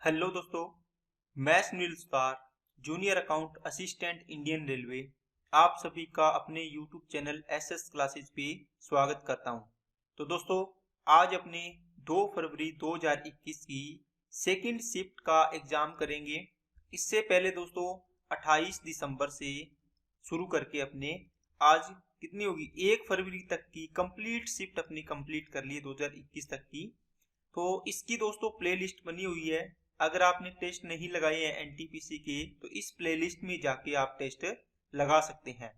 Hello दोस्तों, मैं Sunil Sutar, junior account assistant Indian railway, आप सभी का अपने यूट्यूब चैनल एसएस क्लासेस पे स्वागत करता हूं। तो दोस्तों, आज अपने 2 फरवरी 2021 की सेकंड शिफ्ट का एग्जाम करेंगे। इससे पहले दोस्तों 28 दिसंबर से शुरू करके अपने आज कितनी होगी 1 फरवरी तक की कंप्लीट शिफ्ट अपनी कंप्लीट कर ली 2021 तक की। तो इसकी दोस्तों प्लेलिस्ट बनी हुई है। अगर आपने टेस्ट नहीं लगाए हैं एनटीपीसी के तो इस प्लेलिस्ट में जाके आप टेस्ट लगा सकते हैं।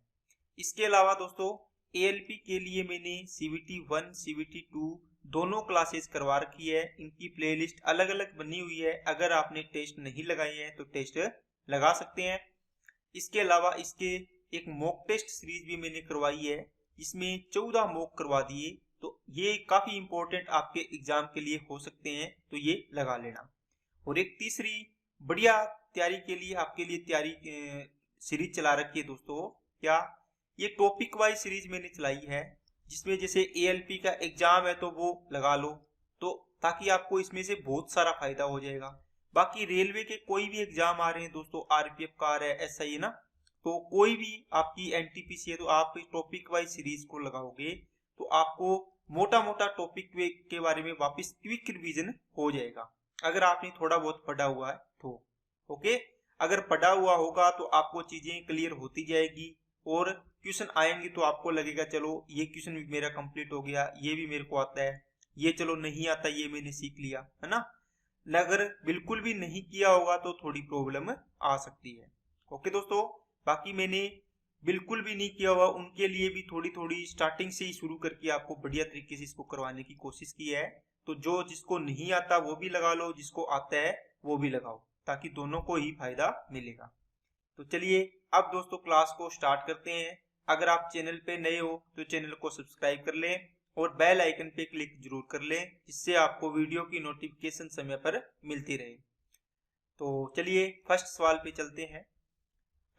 इसके अलावा दोस्तों एएलपी के लिए मैंने सीवीटी 1 सीवीटी 2 दोनों क्लासेस करवा रखी है। इनकी प्लेलिस्ट अलग अलग बनी हुई है। अगर आपने टेस्ट नहीं लगाए हैं तो टेस्ट लगा सकते हैं। इसके अलावा इसके एक मॉक टेस्ट सीरीज भी मैंने करवाई है, जिसमें 14 मॉक करवा दिए। तो ये काफी इंपॉर्टेंट आपके एग्जाम के लिए हो सकते हैं, तो ये लगा लेना। और एक तीसरी बढ़िया तैयारी के लिए आपके लिए तैयारी सीरीज चला रखी है दोस्तों। क्या ये टॉपिक वाइज सीरीज मैंने चलाई है, जिसमें जैसे एएलपी का एग्जाम है तो वो लगा लो, तो ताकि आपको इसमें से बहुत सारा फायदा हो जाएगा। बाकी रेलवे के कोई भी एग्जाम आ रहे हैं दोस्तों, आरपीएफ का आ रहा है, एसआई है ना, तो कोई भी आपकी एनटीपीसी है तो आप टॉपिक वाइज सीरीज को लगाओगे तो आपको मोटा मोटा टॉपिक के बारे में वापस क्विक रिवीजन हो जाएगा, अगर आपने थोड़ा बहुत पढ़ा हुआ है तो। ओके, अगर पढ़ा हुआ होगा तो आपको चीजें क्लियर होती जाएगी और क्वेश्चन आएंगे तो आपको लगेगा चलो ये क्वेश्चन भी मेरा कंप्लीट हो गया, ये भी मेरे को आता है, ये चलो नहीं आता ये मैंने सीख लिया, है ना। अगर बिल्कुल भी नहीं किया होगा तो थोड़ी प्रॉब्लम आ सकती है। ओके दोस्तों, बाकी मैंने बिल्कुल भी नहीं किया हुआ उनके लिए भी थोड़ी थोड़ी स्टार्टिंग से ही शुरू करके आपको बढ़िया तरीके से इसको करवाने की कोशिश की है। तो जो जिसको नहीं आता वो भी लगा लो, जिसको आता है वो भी लगाओ, ताकि दोनों को ही फायदा मिलेगा। तो चलिए अब दोस्तों क्लास को स्टार्ट करते हैं। अगर आप चैनल पे नए हो तो चैनल को सब्सक्राइब कर लें और बेल आइकन पे क्लिक जरूर कर लें, जिससे आपको वीडियो की नोटिफिकेशन समय पर मिलती रहे। तो चलिए फर्स्ट सवाल पे चलते हैं।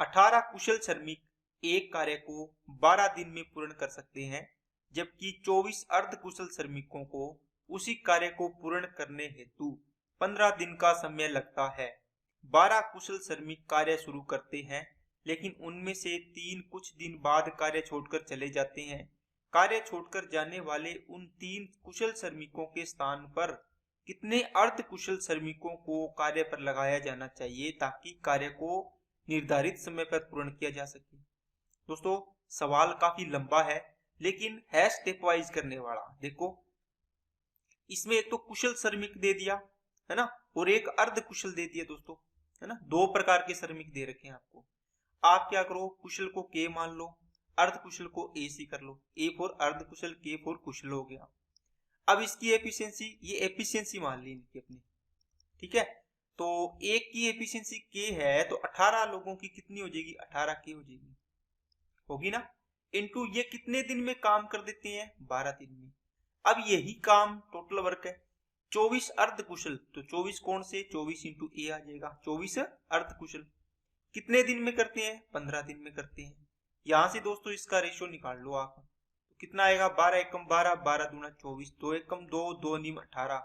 18 कुशल श्रमिक एक कार्य को 12 दिन में पूर्ण कर सकते हैं, जबकि 24 अर्ध कुशल श्रमिकों को उसी कार्य को पूर्ण करने हेतु 15 दिन का समय लगता है। 12 कुशल श्रमिक कार्य शुरू करते हैं, लेकिन उनमें से 3 कुछ दिन बाद कार्य छोड़कर चले जाते हैं। कार्य छोड़कर जाने वाले उन 3 कुशल श्रमिकों के स्थान पर कितने अर्ध कुशल श्रमिकों को कार्य पर लगाया जाना चाहिए, ताकि कार्य को निर्धारित समय पर पूर्ण किया जा सके। दोस्तों सवाल काफी लंबा है, लेकिन है स्टेप वाइज करने वाला। देखो इसमें एक तो कुशल श्रमिक दे दिया है ना, और एक अर्ध कुशल दे दिया दोस्तों, है ना। 2 प्रकार के श्रमिक दे रखे हैं आपको। आप क्या करो, कुशल को के मान लो, अर्ध कुशल को ए सी कर लो। ए फॉर अर्ध कुशल, के फॉर कुशल हो गया। अब इसकी एफिशिएंसी, ये एफिशिएंसी मान ली इनकी अपनी, ठीक है। तो एक की एफिशिएंसी के है तो 18 लोगों की कितनी हो जाएगी, 18 के हो जाएगी, होगी ना। इनटू ये कितने दिन में काम कर देते हैं, 12 दिन में। अब यही काम टोटल वर्क है 24 अर्ध कुशल, तो 24 कौन से, 24 इंटू ए आ जाएगा। 24 अर्ध कुशल कितने दिन में करते हैं, 15 दिन में करते हैं। यहां से दोस्तों इसका रेशियो निकाल लो आप, तो कितना आएगा, 12 एकम 12, 12 दूना 24, 2 एकम 2, 2 नीम 18,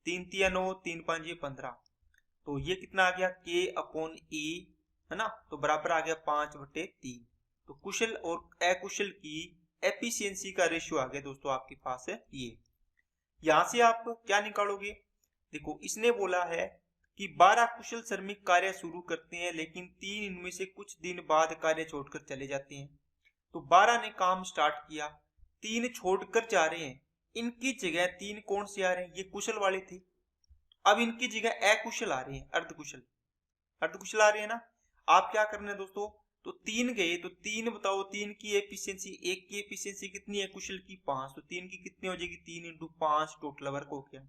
3 तिया 9, 3 5 15। तो ये कितना आ गया, के अपॉन ए, है ना, तो बराबर आ गया 5/3। तो कुशल और अकुशल की एफिशिएंसी का रेशियो आ गया दोस्तों आपके पास है ये। यहां से आप क्या निकालोगे, देखो इसने बोला है कि 12 कुशल श्रमिक कार्य शुरू करते हैं, लेकिन 3 इनमें से कुछ दिन बाद कार्य छोड़कर चले जाते हैं। तो 12 ने काम स्टार्ट किया, 3 छोड़कर जा रहे हैं। इनकी जगह 3 कौन से आ रहे हैं, ये कुशल वाले थे। अब इनकी जगह अकुशल आ रहे हैं, अर्धकुशल, अर्धकुशल आ रहे हैं ना। आप क्या करना है दोस्तों, तो 3 गए तो 3 बताओ, 3 की एफिशिएंसी, एक की एफिशिएंसी कितनी है कुशल की 5, तो 3 की कितनी हो जाएगी, 3 इंटू 5 टोटल वर्क हो गया।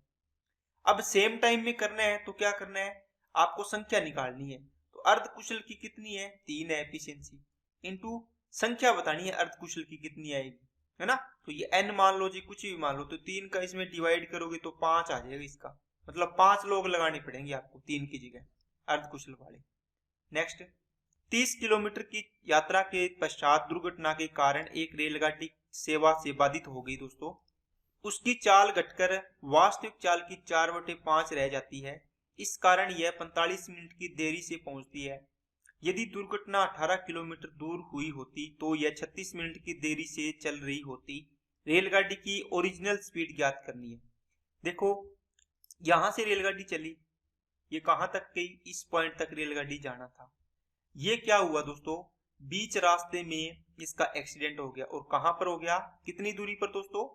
अब सेम टाइम में करना है तो क्या करना है, आपको संख्या निकालनी है। तो अर्ध कुशल की कितनी है, 3 है एफिशिएंसी, इंटू संख्या बतानी है अर्ध कुशल की कितनी आएगी, है ना। तो ये n मान लो जी, कुछ भी मान लो, तो 3 का इसमें डिवाइड करोगे तो 5 आ जाएगा इसका, मतलब 5 लोग लगाने पड़ेंगे आपको 3 की जगह अर्ध कुशल वाले। नेक्स्ट, 30 किलोमीटर की यात्रा के पश्चात दुर्घटना के कारण एक रेलगाड़ी सेवा से बाधित हो गई दोस्तों। उसकी चाल घटकर वास्तविक चाल की 4/5 रह जाती है। इस कारण यह 45 मिनट की देरी से पहुंचती है। यदि दुर्घटना 18 किलोमीटर दूर हुई होती तो यह 36 मिनट की देरी से चल रही होती। रेलगाड़ी की ओरिजिनल स्पीड ज्ञात करनी है। देखो यहां से रेलगाड़ी चली, ये कहां तक गई, इस पॉइंट तक रेलगाड़ी जाना था। ये क्या हुआ दोस्तों, बीच रास्ते में इसका एक्सीडेंट हो गया। और कहां पर हो गया, कितनी दूरी पर दोस्तों,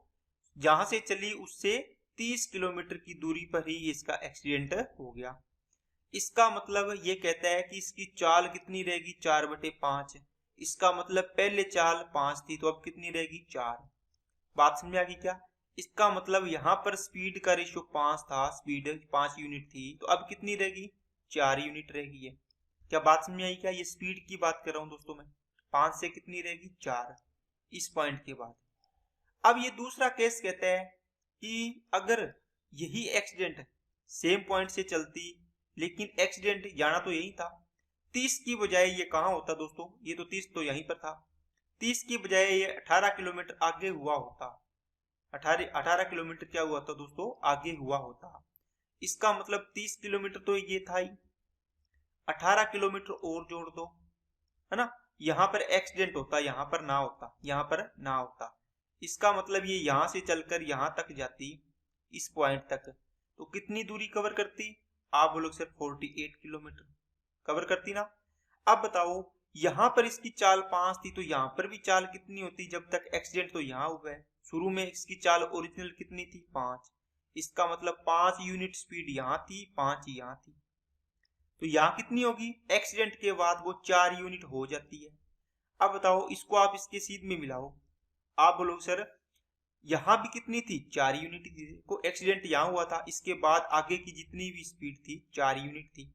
जहां से चली उससे 30 किलोमीटर की दूरी पर ही इसका एक्सीडेंट हो गया। इसका मतलब ये कहता है कि इसकी चाल कितनी रहेगी, 4/5। इसका मतलब पहले चाल 5 थी तो अब कितनी रहेगी, 4। बात समझ आ गई क्या। इसका मतलब यहाँ पर स्पीड का रेशियो 5 था, स्पीड 5 यूनिट थी, तो अब कितनी रहेगी, 4 यूनिट रहेगी। ये क्या बात समझ आई क्या, ये स्पीड की बात कर रहा हूं दोस्तों मैं। 5 से कितनी रहेगी, 4 इस पॉइंट के बाद। अब ये दूसरा केस कहता है कि अगर यही एक्सीडेंट सेम पॉइंट से चलती, लेकिन एक्सीडेंट जाना तो यही था, 30 की बजाय ये कहां होता दोस्तों, ये तो 30 तो यहीं पर था, 30 की बजाय ये 18 किलोमीटर आगे हुआ होता। 18 किलोमीटर क्या हुआ था दोस्तों, आगे हुआ होता। इसका मतलब 30 किलोमीटर तो ये था ही, 18 किलोमीटर और जोड़ दो, है ना। यहां पर एक्सीडेंट होता, यहां पर ना होता, यहां पर ना होता। इसका मतलब ये यहां से चलकर यहां तक जाती, इस पॉइंट तक, तो कितनी दूरी कवर करती, आप बोलोगे सर 48 किलोमीटर कवर करती ना। अब बताओ यहां पर इसकी चाल 5 थी तो यहां पर भी चाल कितनी होती, जब तक एक्सीडेंट तो यहां हुआ है। शुरू में इसकी चाल ओरिजिनल कितनी थी, 5। इसका मतलब 5 यूनिट स्पीड यहां थी, 5 यहां थी, तो यहाँ कितनी होगी, एक्सीडेंट के बाद वो 4 यूनिट हो जाती है। अब बताओ इसको आप इसके सीध में मिलाओ, आप बोलो सर यहाँ भी कितनी थी, 4 यूनिट थी। को एक्सीडेंट यहाँ हुआ था, इसके बाद आगे की जितनी भी स्पीड थी 4 यूनिट थी।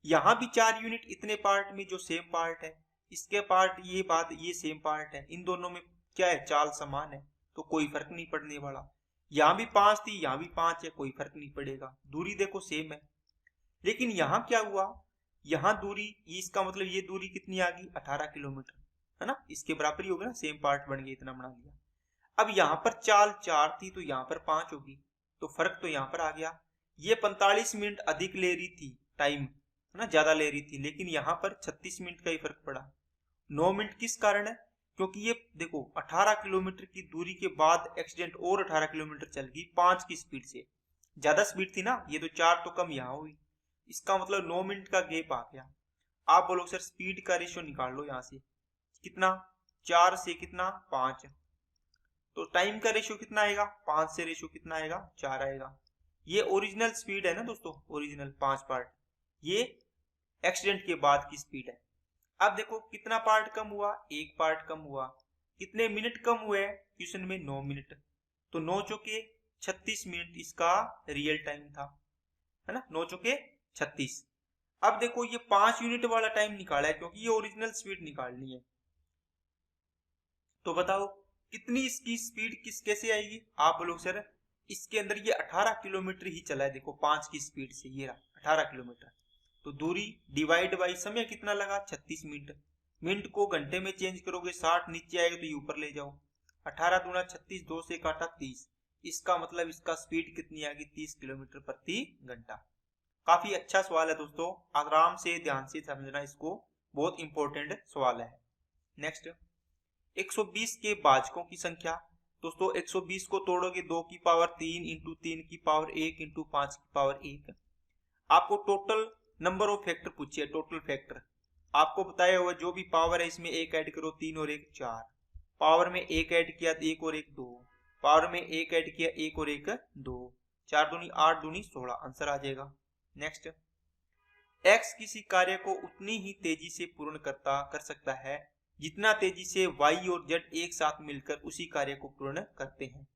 यहाँ भी 4 यूनिट इतने पार्ट में जो सेम पार्ट है, इसके पार्ट ये बात ये सेम पार्ट है, इन दोनों में क्या है, चाल समान है, तो कोई फर्क नहीं पड़ने वाला। यहाँ भी 5 थी, यहाँ भी 5 है, कोई फर्क नहीं पड़ेगा, दूरी देखो सेम है। लेकिन यहाँ क्या हुआ, यहाँ दूरी, इसका मतलब ये दूरी कितनी आ गई, 18 किलोमीटर, है ना, इसके बराबर ही होगा ना, सेम पार्ट बन गया, इतना बना लिया। अब यहाँ पर चाल 4 थी तो यहाँ पर 5 होगी, तो फर्क तो यहाँ पर आ गया। ये 45 मिनट अधिक ले रही थी टाइम, है ना, ज्यादा ले रही थी, लेकिन यहाँ पर 36 मिनट का ही फर्क पड़ा। 9 मिनट किस कारण है, क्योंकि ये देखो 18 किलोमीटर की दूरी के बाद एक्सीडेंट और 18 किलोमीटर चल गई 5 की स्पीड से, ज्यादा स्पीड थी ना, ये तो 4 तो कम यहाँ हुई। इसका मतलब 9 मिनट का गैप आ गया। आप बोलो सर स्पीड का रेशियो निकाल लो, यहाँ से कितना, 4 से कितना, 5, तो टाइम का रेशियो कितना आएगा, 5 से रेशियो कितना आएगा, 4 आएगा। ये ओरिजिनल स्पीड है ना दोस्तों, ओरिजिनल 5 पार्ट, ये एक्सीडेंट के बाद की स्पीड है। अब देखो कितना पार्ट कम हुआ, 1 पार्ट कम हुआ। कितने मिनट कम हुए क्वेश्चन में, 9 मिनट, तो 9 चौके 36 मिनट इसका रियल टाइम था, है ना, 9 चौके 36। अब देखो ये 5 यूनिट वाला टाइम निकाला है, क्योंकि ये ओरिजिनल स्पीड निकालनी है। तो बताओ कितनी इसकी स्पीड कैसे आएगी, आप बोलोगे सर इसके अंदर ये 18 किलोमीटर ही चला है, देखो 5 की स्पीड से, ये रहा 18 किलोमीटर, तो दूरी डिवाइड बाई समय कितना लगा, 36 मिनट। मिनट को घंटे में चेंज करोगे, 60 नीचे आएगा तो ये ऊपर ले जाओ, 18 दूना 36, 2 से काटा 30, इसका मतलब इसका स्पीड कितनी आ गई, 30 किलोमीटर प्रति घंटा। काफी अच्छा सवाल है दोस्तों, आराम से ध्यान से समझना इसको, बहुत इंपॉर्टेंट सवाल है। नेक्स्ट, 120 के भाजकों की संख्या। दोस्तों 120 को तोड़ोगे 2 की पावर 3 इंटू 3 की पावर 1 इंटू 5 की पावर 1। आपको टोटल नंबर ऑफ फैक्टर पूछिए, टोटल फैक्टर आपको बताया हुआ, जो भी पावर है इसमें 1 ऐड करो, 3 और 1 4, पावर में 1 ऐड किया 1 और 1 2, पावर में 1 ऐड किया 1 और 1 2, 4 दूनी 8 दूनी 16, आंसर आ जाएगा। नेक्स्ट, एक्स किसी कार्य को उतनी ही तेजी से पूर्ण कर सकता है जितना तेजी से वाई और जेड एक साथ मिलकर उसी कार्य को पूर्ण करते हैं।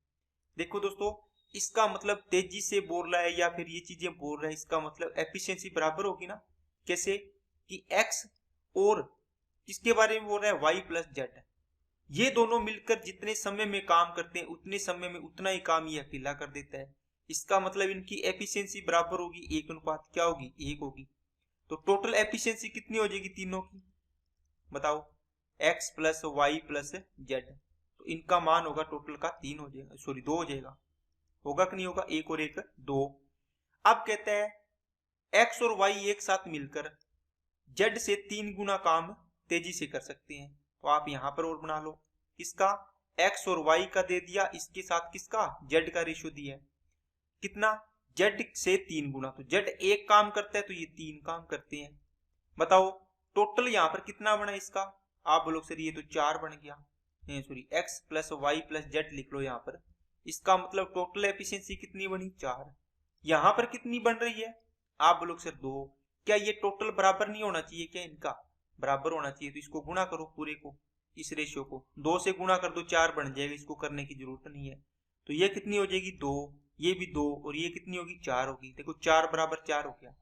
देखो दोस्तों इसका मतलब तेजी से बोल रहा है या फिर ये चीजें बोल रहा है, इसका मतलब एफिशिएंसी बराबर होगी ना। कैसे कि एक्स और किसके बारे में बोल रहा है, वाई प्लस जेड, ये दोनों मिलकर जितने समय में काम करते हैं उतने समय में उतना ही काम ये अकेला कर देता है। इसका मतलब इनकी एफिशिएंसी बराबर होगी, 1 अनुपात क्या होगी, 1 होगी। तो टोटल एफिशिएंसी कितनी हो जाएगी तीनों की, बताओ, x plus Y plus Z, तो इनका मान होगा टोटल का 3 हो जाएगा, सॉरी 2 हो जाएगा, होगा कि नहीं होगा, 1 और 1 2। अब कहते हैं एक्स और वाई एक साथ मिलकर जेड से 3 गुना काम तेजी से कर सकते हैं। तो आप यहां पर और बना लो, किसका, एक्स और वाई का दे दिया, इसके साथ किसका, जेड का रेशियो दिया है, कितना, जेड से 3 गुना। तो जेड एक काम करता है तो ये 3 काम करते हैं। बताओ टोटल यहाँ पर कितना बना इसका, आप बोलोगे सर ये तो 4 बन गया, sorry X plus Y plus Z लिख लो यहाँ पर, इसका मतलब टोटल एफिशिएंसी कितनी बनी, 4। यहाँ पर कितनी बन रही है, आप बोलोगे सर 2। क्या ये टोटल बराबर नहीं होना चाहिए, क्या इनका बराबर होना चाहिए, तो इसको गुणा करो पूरे को, इस रेशियो को 2 से गुणा कर दो, 4 बन जाएगा, इसको करने की जरूरत नहीं है। तो ये कितनी हो जाएगी 2, ये भी 2 और ये कितनी होगी 4 होगी। देखो 4 बराबर 4 हो गया।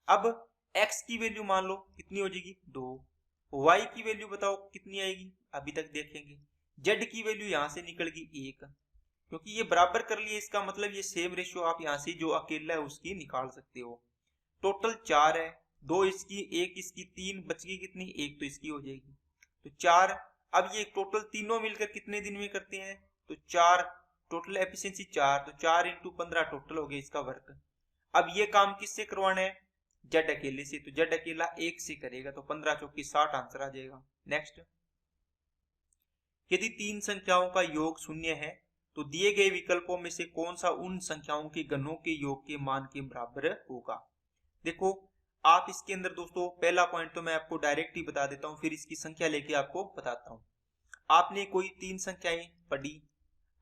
अब x की वैल्यू मान लो कितनी हो जाएगी 2, y की वैल्यू बताओ कितनी आएगी, अभी तक देखेंगे। z की वैल्यू यहां से निकल गई 1, क्योंकि ये बराबर कर लिए, इसका मतलब ये सेम रेशियो आप यहां से जो अकेला है उसकी निकाल सकते हो। टोटल 4 है, 2 इसकी, 1 इसकी, 3 बच गई कितनी, 1 तो इसकी हो जाएगी, तो 4। अब ये टोटल तीनों मिलकर कितने दिन में करते हैं, तो 4, टोटल एफिशिएंसी 4, तो 4 × 15 टोटल हो गया इसका वर्क। अब ये काम किससे करवाना है, जेड अकेले से, तो जेड अकेला 1 से करेगा, तो 15 चौकी 60 आंसर आ जाएगा। नेक्स्ट, यदि 3 संख्याओं का योग 0 है तो दिए गए विकल्पों में से कौन सा उन संख्याओं के घनों के योग के मान के बराबर होगा। देखो आप इसके अंदर दोस्तों पहला पॉइंट तो मैं आपको डायरेक्ट ही बता देता हूं, फिर इसकी संख्या लेके आपको बताता हूं। आपने कोई 3 संख्याएं पढ़ी,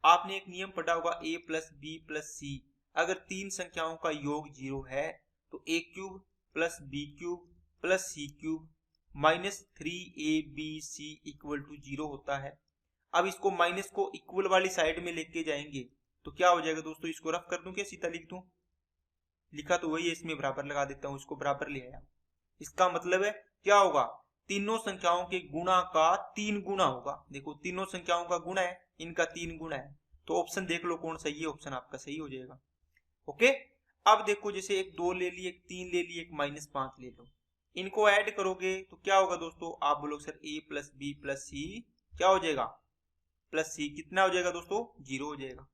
आपने एक नियम पढ़ा होगा a plus B plus C, अगर 3 संख्याओं का योग 0 है तो a cube plus B cube plus C cube minus 3abc equal to 0 होता है। अब इसको माइनस को इक्वल वाली साइड में लेके जाएंगे तो क्या हो जाएगा दोस्तों, इसको रफ कर दूं क्या सीधा लिख दूं, लिखा तो वही है, इसमें बराबर लगा देता हूं, इसको बराबर ले आया। इसका मतलब है क्या होगा, तीनों संख्याओं के गुणा का 3 गुना होगा। देखो तीनों संख्याओं का गुणा है, इनका 3 गुना है, तो ऑप्शन देख लो कौन सही है, ऑप्शन आपका सही हो जाएगा। ओके, अब देखो जैसे एक 2 ले ली, एक 3 ले ली, एक -5 ले लो, इनको ऐड करोगे तो क्या होगा दोस्तों, आप बोलोगे sir a plus B plus C क्या हो जाएगा, प्लस सी कितना हो जाएगा दोस्तों, 0 हो जाएगा।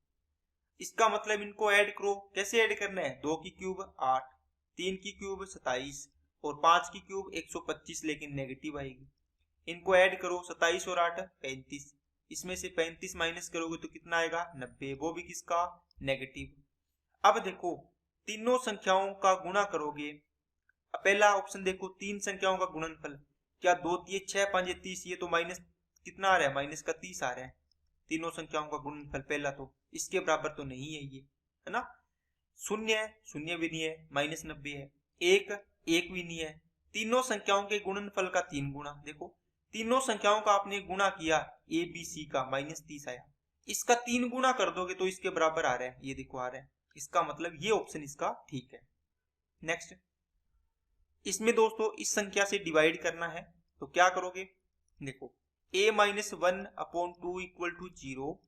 इसका मतलब इनको ऐड करो, कैसे ऐड करना है, 2 की क्यूब 8, 3 की क्यूब 27 और 5 की क्यूब 125, लेकिन नेगेटिव आएगी। इनको ऐड करो, 27 और 8 35, इसमें से 35 माइनस करोगे तो कितना आएगा 90, वो भी किसका, नेगेटिव। अब देखो तीनों संख्याओं का गुणा करोगे, पहला ऑप्शन देखो 3 संख्याओं का गुणनफल, क्या 2 3 6 5 30, ये तो माइनस कितना आ रहा है, माइनस का 30 आ रहा है। तीनों संख्याओं का गुणनफल पहला तो इसके बराबर तो नहीं है ये, है ना, 0 है, 0 भी नहीं है, -90 है, 1 1 भी नहीं है। तीनों संख्याओं के गुणनफल का 3 गुना, देखो तीनों संख्याओं का आपने गुणा किया ए बी सी का, -30 आया, इसका 3 गुना कर दोगे तो इसके बराबर आ रहा है, ये देखो आ रहा है, इसका मतलब ये ऑप्शन इसका ठीक है। नेक्स्ट, इसमें दोस्तों इस संख्या से डिवाइड करना है तो क्या करोगे, देखो a minus 1/2 equal to 0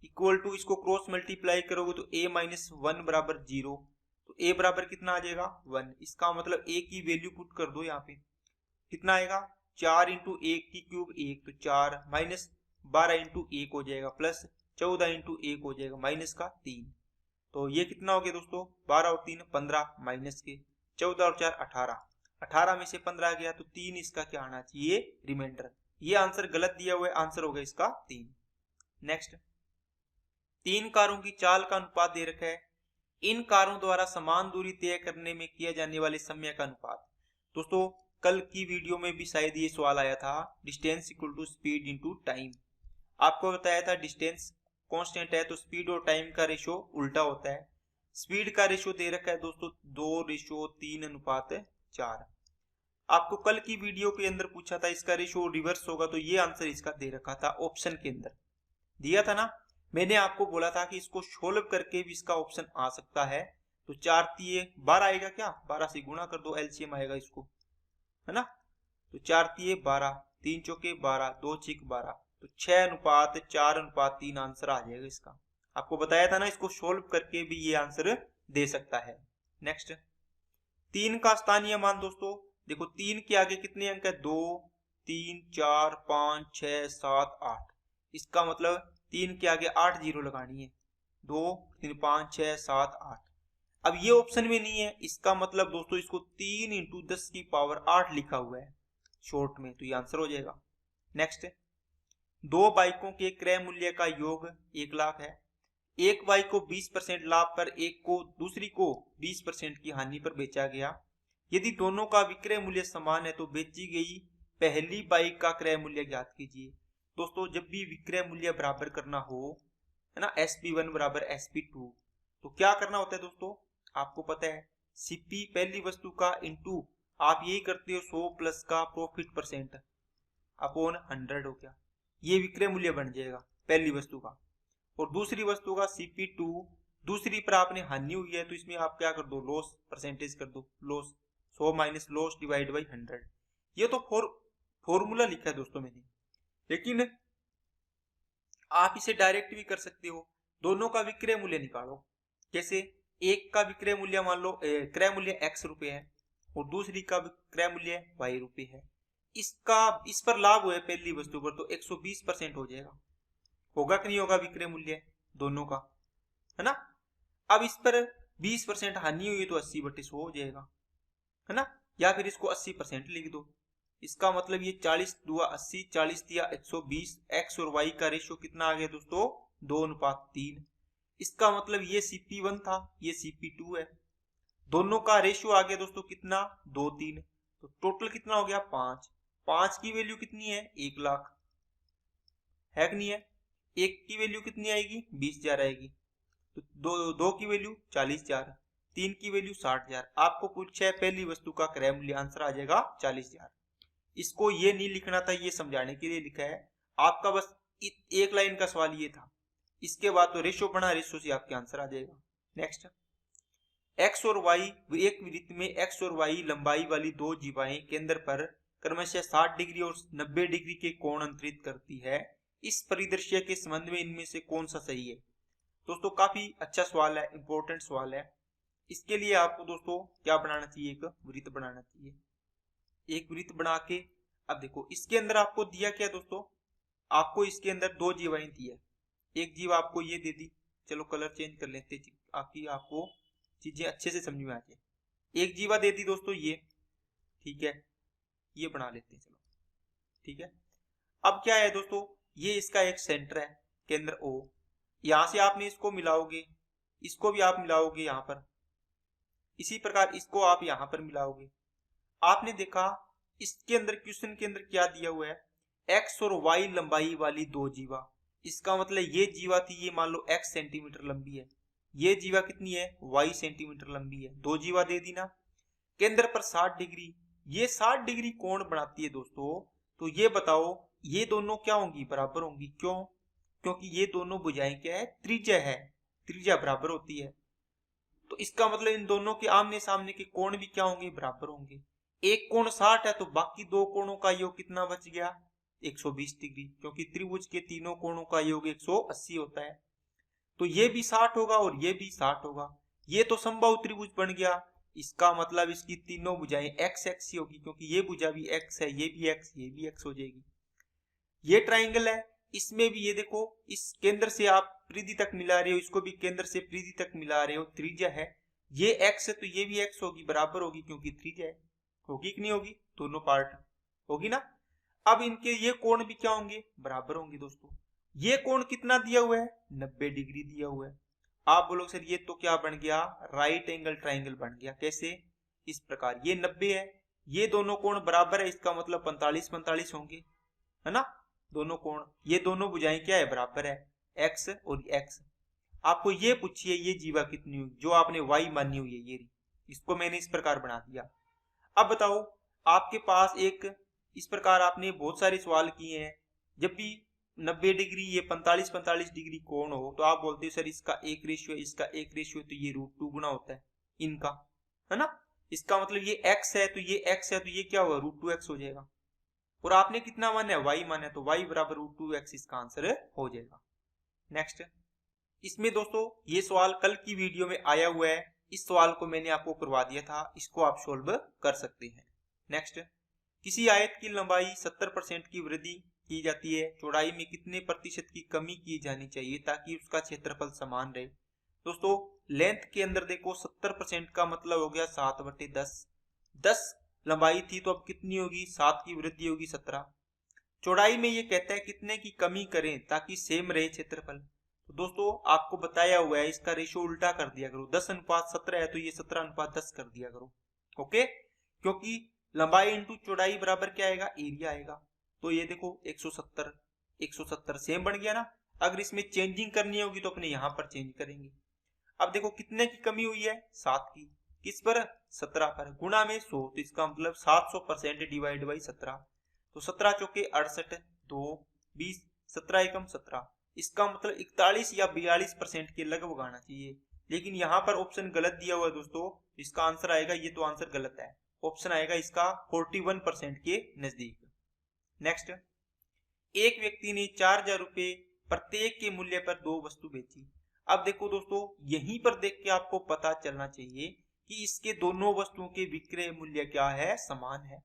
equal to, इसको क्रॉस मल्टीप्लाई करोगे तो a माइनस 1 बराबर 0, तो a बराबर कितना आ जाएगा 1। इसका मतलब a की वैल्यू पुट कर दो यहाँ पे, कितना आएगा 4 × 1 की क्यूब 1, तो 4 माइनस 12 × 1 हो जाएगा, प्लस 14 × 1 हो जाएगा, माइनस का 3, तो ये कितना हो गया दोस्तों, 12 और 3 15, माइनस के 14 और 4 18, 18 में से 15 गया तो 3 इसका क्या आना चाहिए, रिमाइंडर। ये आंसर गलत दिया हुआ है, आंसर होगा इसका 3। नेक्स्ट, 3 कारों की चाल का अनुपात दे रखा है, इन कारों द्वारा समान दूरी तय करने में किया जाने वाले समय का अनुपात। दोस्तों कल की वीडियो में भी शायद ये सवाल आया था, distance equal to speed into time. आपको बताया था डिस्टेंस कांस्टेंट है तो स्पीड और टाइम का रेशो उल्टा होता है। स्पीड का रेशो दे रखा है दोस्तों 2:3:4। आपको कल की वीडियो के अंदर पूछा था इसका रेशियो रिवर्स होगा, तो ये आंसर इसका दे रखा था, ऑप्शन के अंदर दिया था ना। मैंने आपको बोला था कि इसको सोल्व करके भी इसका ऑप्शन आ सकता है, तो 4 3 12 आएगा, क्या 12 से गुणा कर दो, एलसीएम आएगा इसको, है ना, तो 4 3 12, 3 चौके 12, 2 6 12, तो 6:4:3 आंसर आ जाएगा इसका। आपको बताया था ना इसको सोल्व करके भी ये आंसर दे सकता है। नेक्स्ट, 3 का स्थानीय मान दोस्तों देखो, 3 के आगे कितने अंक है, 2 3 4 5 6 7 8, इसका मतलब 3 के आगे 8 जीरो लगानी है, 2 3 5 6 7 8। अब ये ऑप्शन में नहीं है, इसका मतलब दोस्तों इसको 3 इंटू 10 की पावर 8 लिखा हुआ है शॉर्ट में, तो ये आंसर हो जाएगा। नेक्स्ट, दो बाइकों के क्रय मूल्य का योग 1 लाख है। एक बाइक को 20% लाभ पर एक को दूसरी को 20% की हानि पर बेचा गया। यदि दोनों का विक्रय मूल्य समान है तो बेची गई पहली बाइक का क्रय मूल्य ज्ञात कीजिए। दोस्तों जब भी विक्रय मूल्य बराबर करना हो, है ना, SP1 बराबर SP2, तो क्या करना होता है दोस्तों, आपको पता है CP पहली वस्तु का इंटू आप यही करते हो 100 प्लस का प्रॉफिट परसेंट अपॉन 100 हो गया, ये विक्रय मूल्य बन जाएगा पहली वस्तु का। और दूसरी वस्तु का CP2, दूसरी पर आपने हानि हुई है तो इसमें आप क्या कर दो, लॉस परसेंटेज कर दो, loss 100 minus loss divide by 100। ये तो फॉर्मूला लिखा है दोस्तों मैंने, लेकिन आप इसे डायरेक्ट भी कर सकते हो। दोनों का विक्रय मूल्य निकालो। जैसे एक का विक्रय मूल्य मान लो क्रय मूल्य x रुपए है और दूसरी का विक्रय मूल्य y रुपए है। इस पर लाभ हुआ है पहली वस्तु पर, तो 120% हो जाएगा। होगा कि नहीं होगा विक्रय मूल्य दोनों का, है ना। अब इस पर 20% हानि हुई तो 80/100 हो जाएगा, है ना। या फिर इसको 80% लिख दो। इसका मतलब ये 40 दुआ 80, 40 दिया 120, x और y का रेशियो कितना आ गया दोस्तों, 2:3। इसका मतलब ये CP1 था, ये CP2 है। दोनों का रेशियो आ गया दोस्तों कितना, 2:3। तो टोटल कितना हो गया, 5। 5 की वैल्यू कितनी है, 1 लाख है कि नहीं है। एक की वैल्यू कितनी आएगी, 20,000 आएगी। तो दो की वैल्यू 40,000, 3 की वैल्यू 60,000। आपको पूछा है पहली वस्तु का क्रय मूल्य, आंसर आ जाएगा 40,000। इसको ये नहीं लिखना था, ये समझाने के लिए लिखा है आपका, बस एक लाइन का सवाल ये था। इसके बाद तो रेशो बना, रेशो से आपके आंसर आ जाएगा। नेक्स्ट, x और y, एक वृत्त में x और y लंबाई वाली दो जीवाएं केंद्र पर क्रमशः 60 डिग्री और 90 डिग्री के कोण अंतरित करती है। इस परिदृश्य के संबंध में इनमें से कौन सा सही है। दोस्तों काफी अच्छा सवाल है, इंपॉर्टेंट सवाल है। इसके लिए आपको दोस्तों क्या बनाना चाहिए, एक वृत्त बनाना चाहिए। एक वृत्त बना के, अब देखो इसके अंदर आपको दिया क्या दोस्तों, आपको इसके अंदर दो जीवाएं दी है। एक जीव आपको ये दे दी, चलो कलर चेंज कर लेते ताकि आपको चीजें अच्छे से समझ में आ जाए। एक जीवा दे दी दोस्तों ये, ठीक है, ये बना लेते हैं, चलो ठीक है। अब क्या है दोस्तों, ये इसका एक सेंटर है, केंद्र O। यहां से आपने इसको मिलाओगे, इसको भी आप मिलाओगे यहां पर, इसी प्रकार इसको आप यहां पर मिलाओगे। आपने देखा इसके अंदर क्वेश्चन के अंदर क्या दिया हुआ है, x और y लंबाई वाली दो जीवा। इसका मतलब ये जीवा थी, ये मान लो x सेंटीमीटर लंबी है, ये जीवा कितनी है, y सेंटीमीटर लंबी है। दो जीवा दे दी ना। केंद्र पर 60 डिग्री, ये 60 डिग्री कोण बनाती है दोस्तों। तो ये बताओ ये दोनों क्या होंगी, बराबर होंगी। क्यों, क्योंकि ये दोनों भुजाएं क्या है, त्रिज्या है, त्रिज्या बराबर होती है। तो इसका मतलब इन दोनों के आमने सामने के कोण भी क्या होंगे, बराबर होंगे। एक कोण 60 है तो बाकी दो कोणों का योग कितना बच गया, 120 डिग्री, क्योंकि त्रिभुज के तीनों कोणों का योग 180 होता है। तो ये भी 60 होगा और ये भी 60 होगा। ये तो समबाहु त्रिभुज बन गया। इसका मतलब इसकी तीनों भुजाएं x x ही होगी, क्योंकि ये भुजा भी x है, ये भी x, ये भी x हो जाएगी। ये ट्राइंगल है, इसमें भी ये देखो, इस केंद्र से आप परिधि तक मिला रहे हो, इसको भी केंद्र से परिधि तक मिला रहे हो, त्रिज्या है। ये x है तो ये भी x होगी, बराबर होगी, क्योंकि त्रिज्या है। होगी कि नहीं होगी, दोनों पार्ट होगी ना। अब इनके ये कोण भी क्या होंगे, बराबर होंगे दोस्तों। ये कोण कितना दिया हुआ है, 90 डिग्री दिया हुआ है। आप बोलोगे सर ये तो क्या बन गया, राइट एंगल ट्राइंगल बन गया। कैसे, इस प्रकार, ये 90 है, ये दोनों कोण बराबर है, इसका मतलब 45-45 होंगे, है ना। दोनों कोण, ये दोनों भुजाएं क्या है, बराबर है, x और x। आपको ये पूछिए ये जीवा कितनी होगी, जो आपने y मानी हुई है, ये इसको मैंने इस प्रकार बना दिया। अब बताओ आपके पास एक इस प्रकार आपने बहुत सारे सवाल किए हैं। जब भी 90 डिग्री ये 45-45 डिग्री कोण हो तो आप बोलते हो सर इसका एक रेशियो, इसका एक रेशियो, तो ये √2 गुना होता है इनका, है ना। इसका मतलब ये x है तो ये x है तो ये क्या होगा, √2x हो जाएगा। और आपने कितना माना है, y माना है, तो y बराबर √2x इसका आंसर हो जाएगा। नेक्स्ट, इसमें दोस्तों ये सवाल कल की वीडियो में आया हुआ है, इस सवाल को मैंने आपको करवा दिया था, इसको आप सोल्व कर सकते हैं। नेक्स्ट, किसी आयत की लंबाई 70% की वृद्धि की जाती है, चौड़ाई में कितने प्रतिशत की कमी की जानी चाहिए ताकि उसका क्षेत्रफल समान रहे। दोस्तों लेंथ के अंदर देखो 70% का मतलब हो गया 7/10। 10 लंबाई थी तो अब कितनी होगी, 7 की वृद्धि होगी 17। चौड़ाई में ये कहता है कितने की कमी करें ताकि सेम रहे क्षेत्रफल। तो दोस्तों आपको बताया हुआ है इसका रेशियो उल्टा कर दिया करो, 10:17 है तो ये 17:10 कर दिया करो। ओके, क्योंकि लंबाई इंटू चौड़ाई बराबर क्या आएगा, एरिया आएगा। तो ये देखो 170 सेम बन गया ना। अगर इसमें चेंजिंग करनी होगी तो अपने यहाँ पर चेंज करेंगे। अब देखो कितने की कमी हुई है, 7 की। किस पर, 17 पर। गुणा में 100 तो इसका मतलब 700% डिवाइड बाई 17। तो 17 चौके 68, 2 20, 17 एकम 17। इसका मतलब 41 या 42% के लगभग आना चाहिए, लेकिन यहाँ पर ऑप्शन गलत दिया हुआ है दोस्तों। इसका आंसर आएगा, ये तो आंसर गलत है, ऑप्शन आएगा इसका 41% के नजदीक। नेक्स्ट, एक व्यक्ति ने 4,000 रुपए प्रत्येक के मूल्य पर 2 वस्तु बेची। अब देखो दोस्तों यहीं पर देख के आपको पता चलना चाहिए कि इसके दोनों वस्तुओं के विक्रय मूल्य क्या है, समान है।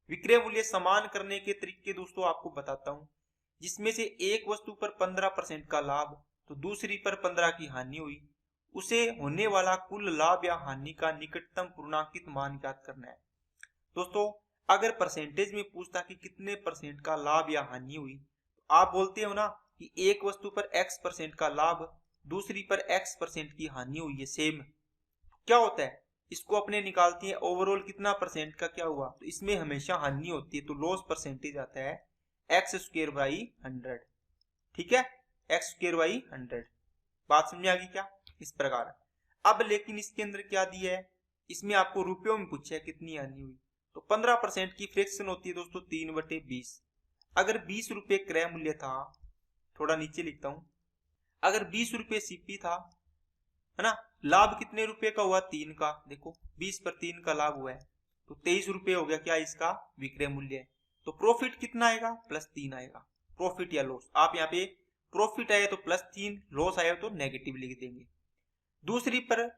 विक्रय मूल्य समान करने के तरीके दोस्तों आपको बताता हूं, जिसमें से एक वस्तु पर 15% का लाभ तो दूसरी पर 15 की हानि हुई, उसे होने वाला कुल लाभ या हानि का निकटतम पूर्णांकित मान ज्ञात करना है। दोस्तों अगर परसेंटेज में पूछता कि कितने परसेंट का लाभ या हानि हुई, तो आप बोलते हो ना कि एक वस्तु पर x% का लाभ, दूसरी पर x% की हानि हुई है, सेम। क्या होता है, इसको अपने निकालती है ओवरऑल कितना परसेंट का क्या हुआ, तो इसमें हमेशा हानि होती है तो लॉस परसेंटेज आता है x²/100। ठीक है, x²/100। बात समझ आ गई क्या, इस प्रकार। अब लेकिन इसके अंदर क्या दिया है, इसमें आपको रुपयों में पूछा है कितनी हानि हुई। तो 15% की फ्रैक्शन होती है दोस्तों 3/20। अगर 20 रुपए क्रय मूल्य था, थोड़ा नीचे लिखता हूं, अगर 20 रुपए सीपी था, है ना, लाभ कितने रुपए का हुआ, 3 का। देखो 20 पर 3 का लाभ हुआ है तो 23 रुपए हो गया क्या, इसका विक्रय मूल्य। तो प्रॉफिट कितना आएगा, +3 आएगा। प्रॉफिट या लॉस, आप यहाँ पे प्रॉफिट आया तो +3, लॉस आया तो नेगेटिव लिख देंगे। दूसरी पर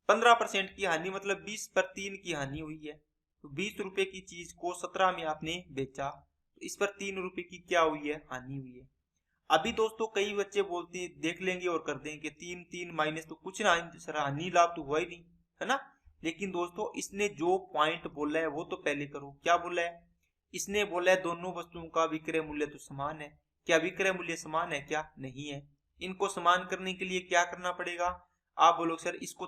15% की हानि, मतलब 20 पर 3 की हानि हुई है। तो 20 रुपए की चीज को 17 में आपने बेचा तो इस पर 3 रुपए की क्या हुई है, हानि हुई है। अभी दोस्तों कई बच्चे बोलते हैं, देख लेंगे और कर देंगे 3 माइनस, तो कुछ ना सर, हानि लाभ तो हुआ ही नहीं, है ना। लेकिन दोस्तों इसने जो पॉइंट बोला है वो तो पहले करो। क्या बोला है, इसने बोला है दोनों वस्तुओं का विक्रय मूल्य तो समान है। क्या विक्रय मूल्य समान है, क्या नहीं है। इनको समान करने के लिए क्या करना पड़ेगा, आप बोलो सर इसको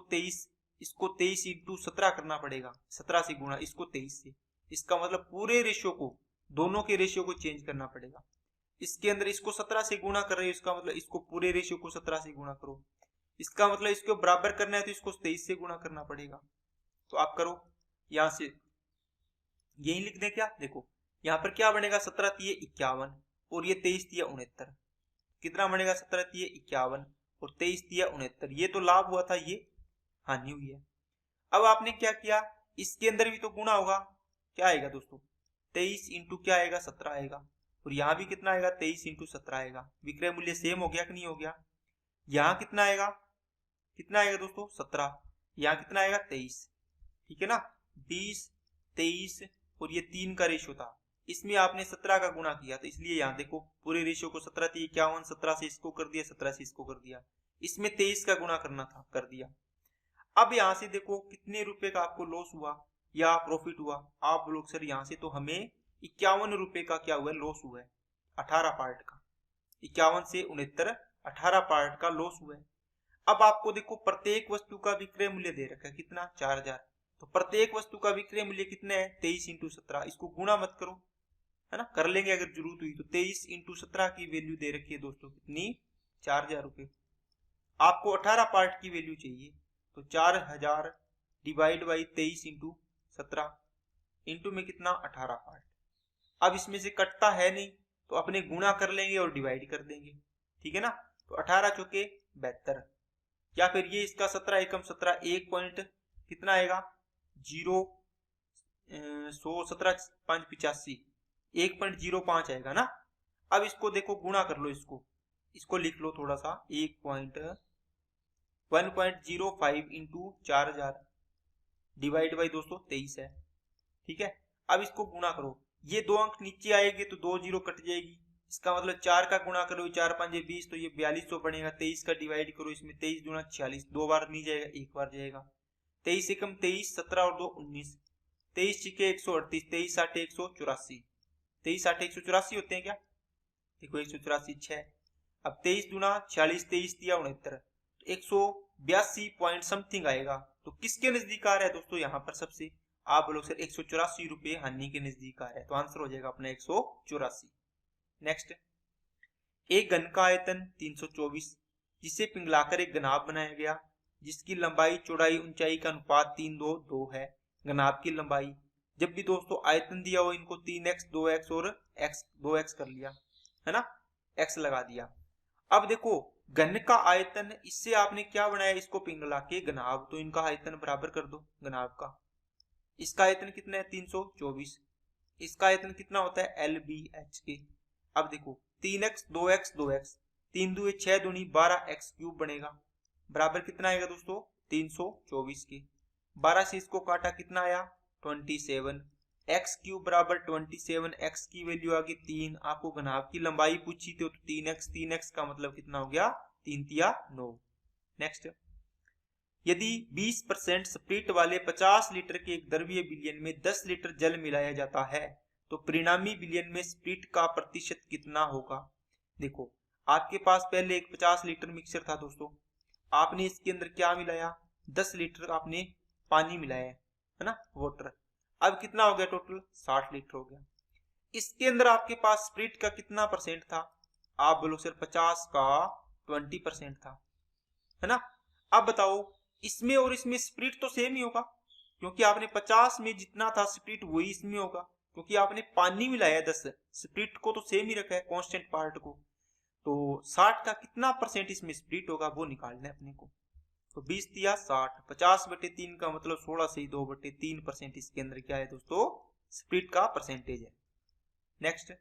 23 इंटू 17 करना पड़ेगा, 17 से गुणा, इसको 23 से। इसका मतलब पूरे रेशियो को, दोनों के रेशियो को चेंज करना पड़ेगा। इसके अंदर इसको 17 से गुणा कर रहे हो, इसका मतलब इसको पूरे रेशियो को 17 से गुणा करो। इसका मतलब इसको बराबर करना है तो इसको 23 से गुणा करना पड़ेगा। तो आप करो, यहां से यही लिख दें क्या, देखो यहाँ पर क्या बनेगा, 17 तिये 51 और ये 23 तिया 69। कितना बनेगा, 17 तिये 51 और 23 तिया 69। ये तो लाभ हुआ था, ये हानि हुई है। अब आपने क्या किया, इसके अंदर भी तो गुणा होगा। क्या आएगा दोस्तों, 23 इंटू क्या आएगा, 17 आएगा। और यहाँ भी कितना आएगा, 23 इंटू 17 आएगा। विक्रय मूल्य सेम हो गया कि नहीं हो गया। यहाँ कितना आएगा, कितना आएगा दोस्तों, 17। यहाँ कितना आएगा, 23। ठीक है ना, 20, 23 और ये 3 का रेशियो था, इसमें आपने 17 का गुणा किया, तो इसलिए यहाँ देखो पूरे रेशियो को 17 थी 51, 17 से इसको कर दिया, 17 से इसको कर दिया, इसमें 23 का गुणा करना था, कर दिया। अब यहाँ से देखो कितने रुपए का आपको लॉस हुआ या प्रॉफिट हुआ। आप लोग सर यहाँ से तो हमें 51 रुपए का क्या हुआ है, लॉस हुआ है, 18 पार्ट का। 51 से 69, 18 पार्ट का लॉस हुआ है। अब आपको देखो प्रत्येक वस्तु का विक्रय मूल्य दे रखा है कितना, 4,000। तो प्रत्येक वस्तु का विक्रय मूल्य कितना है, 23 इंटू 17। इसको गुणा मत करो, है ना, कर लेंगे अगर जरूरत हुई तो। 23 इंटू 17 की वैल्यू दे रखी है दोस्तों कितनी, 4,000 रुपए। आपको 18 पार्ट की वैल्यू चाहिए, तो 4,000 डिवाइड बाई 23 इंटू 17, इंटू में कितना, 18 पार्ट। अब इसमें से कटता है नहीं तो अपने गुणा कर लेंगे और डिवाइड कर देंगे। ठीक है ना, तो 18 चौके 72, या फिर ये इसका 17 एकम 17, 1 पॉइंट कितना आएगा, 0 100 17 5 85, 1.05 आएगा ना। अब इसको देखो गुणा कर लो, इसको लिख लो थोड़ा सा, 1.05 इंटू 4,000 डिवाइड बाई दोस्तों 23 है। ठीक है, अब इसको गुणा करो, ये 2 अंक नीचे आएंगे तो 2 जीरो कट जाएगी, इसका मतलब 4 का गुणा करो, 4 5 20, तो ये 4200 बनेगा। 23 का डिवाइड करो, इसमें 23 दूना 46, 2 बार नहीं जाएगा, 1 बार जाएगा। 23 एकम 23, 17 और 2 19, 23 छिके 138, 23 8 184, 23 8 184 होते हैं क्या? देखो 184 6। अब 23 दूना 46, 23 दिया 69, 182 पॉइंट समथिंग आएगा। तो किसके नजदीक आ रहा है दोस्तों? यहाँ पर सबसे आप बोलो सर 184 रुपये हानि के नजदीक आ रहा है, तो आंसर हो जाएगा अपना 184। नेक्स्ट, एक घन का आयतन 324 जिसे पिघलाकर एक घनाभ बनाया गया जिसकी लंबाई चौड़ाई ऊंचाई का अनुपात 3:2 है। घनाभ की लंबाई, जब भी दोस्तों आयतन दिया हो इनको 3x 2x और x 2x कर लिया है ना, x लगा दिया। अब देखो घन का आयतन, इससे आपने क्या बनाया, इसको पिघला के घनाभ, तो इनका आयतन बराबर कर दो घनाभ का। इसका आयतन कितना है 324, इसका आयतन कितना होता है LBH के। अब देखो 3x 2x 2x, 3 दूनी 6 दूनी 12 x क्यूब बनेगा, बराबर कितना आएगा दोस्तों 324 के। 12 से इसको काटा कितना आया 27, x क्यूब बराबर 27, x की वैल्यू आ गई 3। आपको घनाभ की लंबाई पूछी थी तो 3x, 3x का मतलब कितना हो गया 3 तिया 9। नेक्स्ट, यदि 20% स्प्रिट वाले 50 लीटर के एक द्रव्य विलयन में 10 लीटर जल मिलाया जाता है तो परिणामी विलयन में स्प्रिट का प्रतिशत कितना होगा। देखो आपके पास पहले एक 50 लीटर मिक्सचर था दोस्तों, आपने इसके अंदर क्या मिलाया 10 लीटर आपने पानी मिलाया है ना, वाटर। अब कितना हो गया टोटल 60 लीटर हो गया। इसके अंदर आपके पास स्प्रिट का कितना परसेंट था, आप बोलो सर 50 का 20% था, है ना। अब बताओ इसमें और इसमें स्प्रिट तो सेम ही होगा, क्योंकि आपने 50 में जितना था स्प्रिट वही इसमें होगा, क्योंकि आपने पानी मिलाया 10, स्प्रिट को तो सेम ही रखा है कांस्टेंट पार्ट को। तो 60 का कितना परसेंट इसमें स्प्रिट होगा वो निकालना है अपने को। तो 20 दिया 60, 50/3 का मतलब 16 से 2/3% इसके अंदर क्या है दोस्तों स्प्रिट का परसेंटेज है। नेक्स्ट,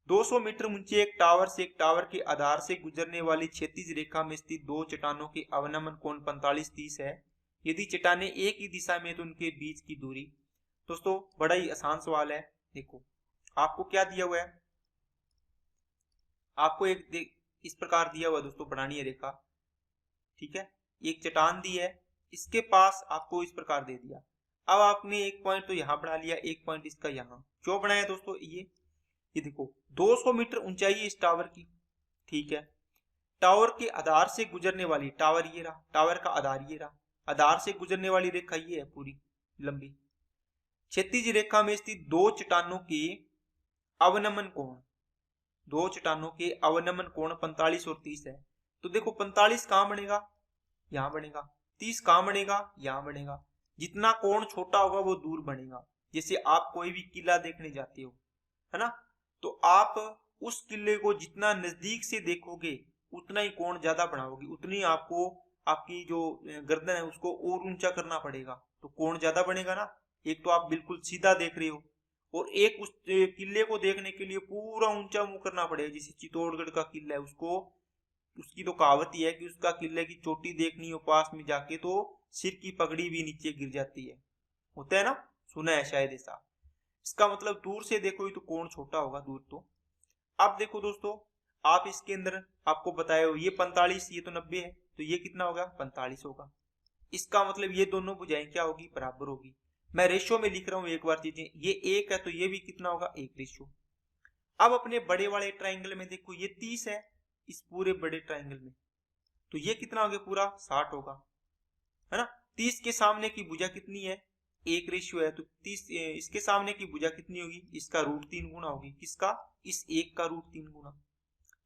200 मीटर ऊंचे एक टावर के आधार से गुजरने वाली क्षैतिज रेखा में स्थित दो चट्टानों के अवनमन कोण 45-30 है। यदि चट्टानें एक ही दिशा में तो उनके बीच की दूरी। दोस्तों बड़ा ही आसान सवाल है। देखो आपको क्या दिया हुआ है, आपको एक इस प्रकार दिया हुआ दोस्तों बनानी है रेखा, ठीक है। एक चट्टान दी है, इसके पास आपको इस प्रकार दे दिया। अब आपने एक पॉइंट तो यहाँ बना लिया, एक पॉइंट इसका यहाँ क्यों बनाया दोस्तों, ये देखो 200 मीटर ऊंचाई है इस टावर की, ठीक है। टावर के आधार से गुजरने वाली, टावर ये रहा, टावर का आधार ये रहा, आधार से गुजरने वाली रेखा ये है पूरी लंबी। क्षैतिज रेखा में स्थित दो चट्टानों के अवनमन कोण, दो चट्टानों के अवनमन कोण 45 और 30 है। तो देखो 45 कहां बनेगा, यहां बनेगा, 30 कहां बनेगा, यहां बनेगा। जितना कोण छोटा होगा वो दूर बनेगा। जैसे आप कोई भी किला देखने जाते हो, है ना, तो आप उस किले को जितना नजदीक से देखोगे उतना ही कोण ज्यादा बढ़ाओगे, उतनी आपको आपकी जो गर्दन है उसको और ऊंचा करना पड़ेगा, तो कोण ज्यादा बनेगा ना। एक तो आप बिल्कुल सीधा देख रहे हो, और एक उस किले को देखने के लिए पूरा ऊंचा मुंह करना पड़ेगा। जैसे चित्तौड़गढ़ का किला है, उसको उसकी तो कहावत ही है कि उसका किले की चोटी देखनी हो पास में जाके तो सिर की पगड़ी भी नीचे गिर जाती है, होता है ना, सुना है शायद ऐसा। इसका मतलब दूर से देखो तो कोण छोटा होगा दूर तो। अब देखो दोस्तों आप इसके अंदर आपको बताया हो ये 45, ये तो 90 है, तो ये कितना होगा 45 होगा। इसका मतलब ये दोनों भुजाएं क्या होगी बराबर होगी। मैं रेशियो में लिख रहा हूं एक बार चीजें, ये 1 है तो ये भी कितना होगा 1 रेशियो। अब अपने बड़े वाले ट्राइंगल में देखो ये 30 है इस पूरे बड़े ट्राइंगल में, तो ये कितना हो गया पूरा 60 होगा, है ना। 30 के सामने की भुजा कितनी है 1 रेशियो है, तो 30 इसके सामने की भुजा कितनी होगी, इसका √3 गुना होगी, किसका, इस 1 का √3 गुना।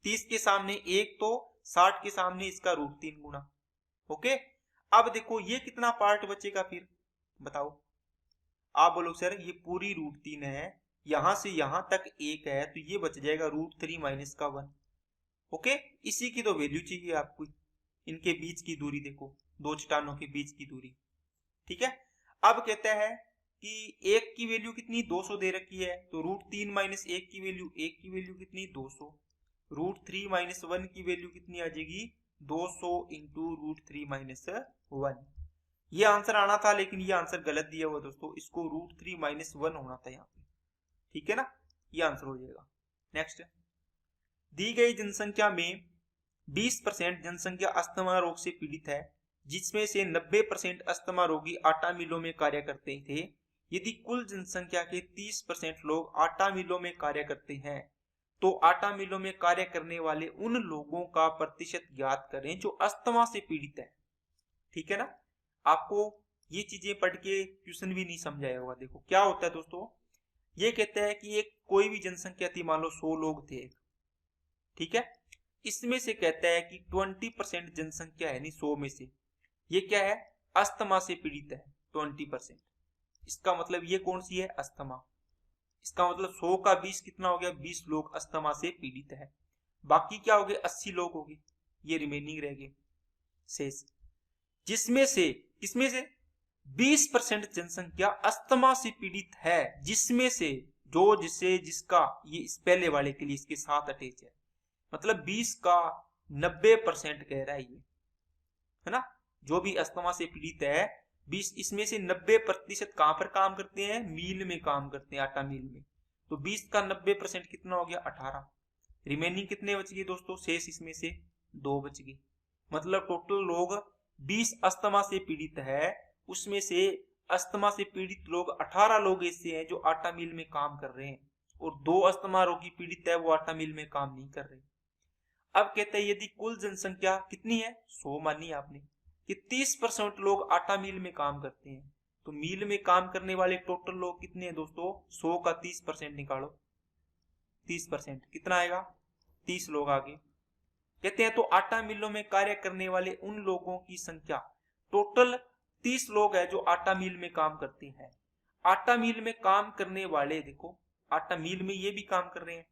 30 के सामने 1 तो 60 के सामने इसका √3 गुना। ओके, अब देखो ये कितना पार्ट बचेगा फिर बताओ, आप बोलो सर ये पूरी √3 है, यहां से यहां तक 1 है, तो ये बच जाएगा √3 माइनस का 1। ओके, इसी की तो वैल्यू चाहिए आपको, इनके बीच की दूरी देखो, दो चट्टानों के बीच की दूरी, ठीक है। अब कहता है कि 1 की वैल्यू कितनी 200 दे रखी है, तो √3 माइनस 1 की वैल्यू, 1 की वैल्यू कितनी 200, √3 माइनस 1 की वैल्यू कितनी आ जाएगी 200 इंटू √3 माइनस 1। ये आंसर आना था लेकिन ये आंसर गलत दिया हुआ दोस्तों, इसको √3 माइनस 1 होना था यहाँ पे, ठीक है ना, ये आंसर हो जाएगा। नेक्स्ट, दी गई जनसंख्या में 20% जनसंख्या अस्थमा रोग से पीड़ित है, जिसमें से 90% अस्थमा रोगी आटा मिलों में कार्य करते थे। यदि कुल जनसंख्या के 30% लोग आटा मिलों में कार्य करते हैं, तो आटा मिलों में कार्य करने वाले उन लोगों का प्रतिशत ज्ञात करें जो अस्थमा से पीड़ित है। ठीक है ना, आपको ये चीजें पढ़ के ट्यूशन भी नहीं समझाया होगा। देखो क्या होता है दोस्तों, ये कहते हैं कि एक कोई भी जनसंख्या थी, मान लो 100 लोग थे, ठीक है, इसमें से कहता है कि 20% जनसंख्या है, नहीं 100 में से ये क्या है, अस्थमा से पीड़ित है 20%। इसका मतलब ये कौन सी है, अस्थमा। इसका मतलब 100 का 20 कितना हो गया, 20 लोग अस्थमा से पीड़ित है। बाकी क्या हो गए, 80 लोग हो गए, ये रिमेनिंग रह गए शेष, जिसमें से किसमें से 20% जनसंख्या अस्थमा से पीड़ित है, जिसमें से जिसका ये इस पहले वाले के लिए इसके साथ अटैच है, मतलब 20 का 90% कह रहा है ये, है ना, जो भी अस्थमा से पीड़ित है 20, इसमें से 90% कहां पर काम करते हैं, मील में काम करते हैं, आटा मील में। तो 20 का 90% कितना हो गया, 18। रिमेनिंग कितने बच गए दोस्तों, शेष इसमें से 2 बच गए। मतलब टोटल लोग 20 अस्थमा से पीड़ित है, उसमें से अस्थमा से पीड़ित लोग 18 लोग ऐसे हैं जो आटा मिल में काम कर रहे हैं, और 2 अस्थमा रोगी पीड़ित है वो आटा मिल में काम नहीं कर रहे। अब कहते हैं यदि कुल जनसंख्या कितनी है, 100 मानी आपने, कि 30% लोग आटा मिल में काम करते हैं, तो मिल में काम करने वाले टोटल लोग कितने हैं दोस्तों, 100 का 30% निकालो, 30% कितना आएगा, 30 लोग आ गए। कहते हैं तो आटा मिलों में कार्य करने वाले उन लोगों की संख्या, टोटल 30 लोग है जो आटा मिल में काम करते हैं। आटा मिल में काम करने वाले, देखो आटा मिल में ये भी काम कर रहे हैं,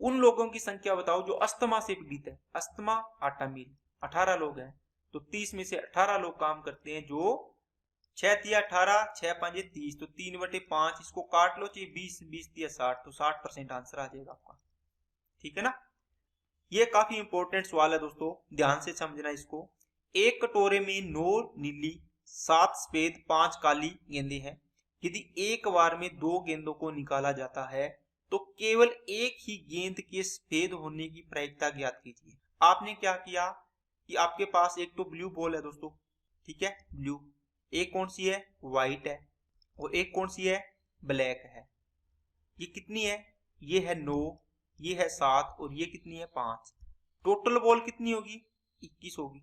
उन लोगों की संख्या बताओ जो अस्थमा से पीड़ित है। अस्थमा आटा मिल 18 लोग हैं, तो 30 में से 18 लोग काम करते हैं, जो 6 तिया 18, 6 5 30, तो 3/5, इसको काट लो, चाहिए 20, 20 तिया 60, तो 60% आंसर आ जाएगा आपका। ठीक है ना, ये काफी इंपॉर्टेंट सवाल है दोस्तों, ध्यान से समझना इसको। एक कटोरे में 9 नीली, 7 सफेद, 5 काली गेंदें हैं। यदि एक बार में 2 गेंदों को निकाला जाता है तो केवल एक ही गेंद के सफेद होने की प्रायिकता ज्ञात कीजिए। आपने क्या किया कि आपके पास एक तो ब्लू बॉल है दोस्तों, ठीक है, ब्लू, एक कौन सी है, व्हाइट है, और एक कौन सी है, ब्लैक है। ये कितनी है, ये है 9, ये है 7, और ये कितनी है, 5। टोटल बॉल कितनी होगी, 21 होगी,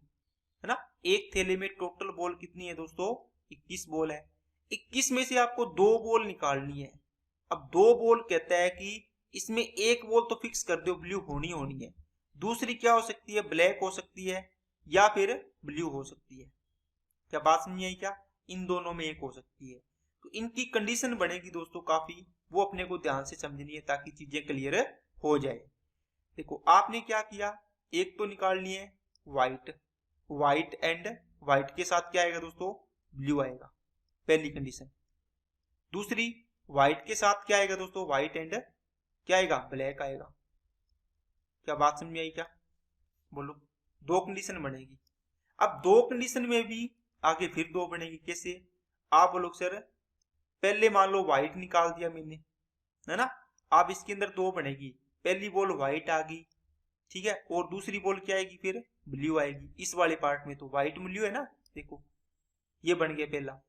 है ना। एक थैले में टोटल बॉल कितनी है दोस्तों, 21 बॉल है। 21 में से आपको 2 बॉल निकालनी है। अब 2 बॉल कहता है कि इसमें एक बॉल तो फिक्स कर दो, ब्लू होनी है, दूसरी क्या हो सकती है, ब्लैक हो सकती है, या फिर ब्लू हो सकती है। क्या बात समझ आई क्या, इन दोनों में एक हो सकती है। तो इनकी कंडीशन बनेगी दोस्तों काफी, वो अपने को ध्यान से समझनी है ताकि चीजें क्लियर हो जाए। देखो आपने क्या किया, एक तो निकालनी है व्हाइट, व्हाइट एंड व्हाइट के साथ क्या आएगा दोस्तों, ब्लू आएगा, पहली कंडीशन। दूसरी, व्हाइट के साथ क्या आएगा दोस्तों, व्हाइट एंड क्या आएगा, ब्लैक आएगा। क्या बात समझ में आई क्या, बोलो। 2 कंडीशन बनेगी। अब 2 कंडीशन में भी आगे फिर 2 बनेगी, कैसे, आप बोलो सर, पहले मान लो व्हाइट निकाल दिया मैंने, है ना, अब इसके अंदर 2 बनेगी, पहली बॉल व्हाइट आ गई, ठीक है, और दूसरी बॉल क्या आएगी, फिर ब्लू आएगी। इस वाले पार्ट में तो व्हाइट ब्लू है ना, देखो ये बन गया पहला।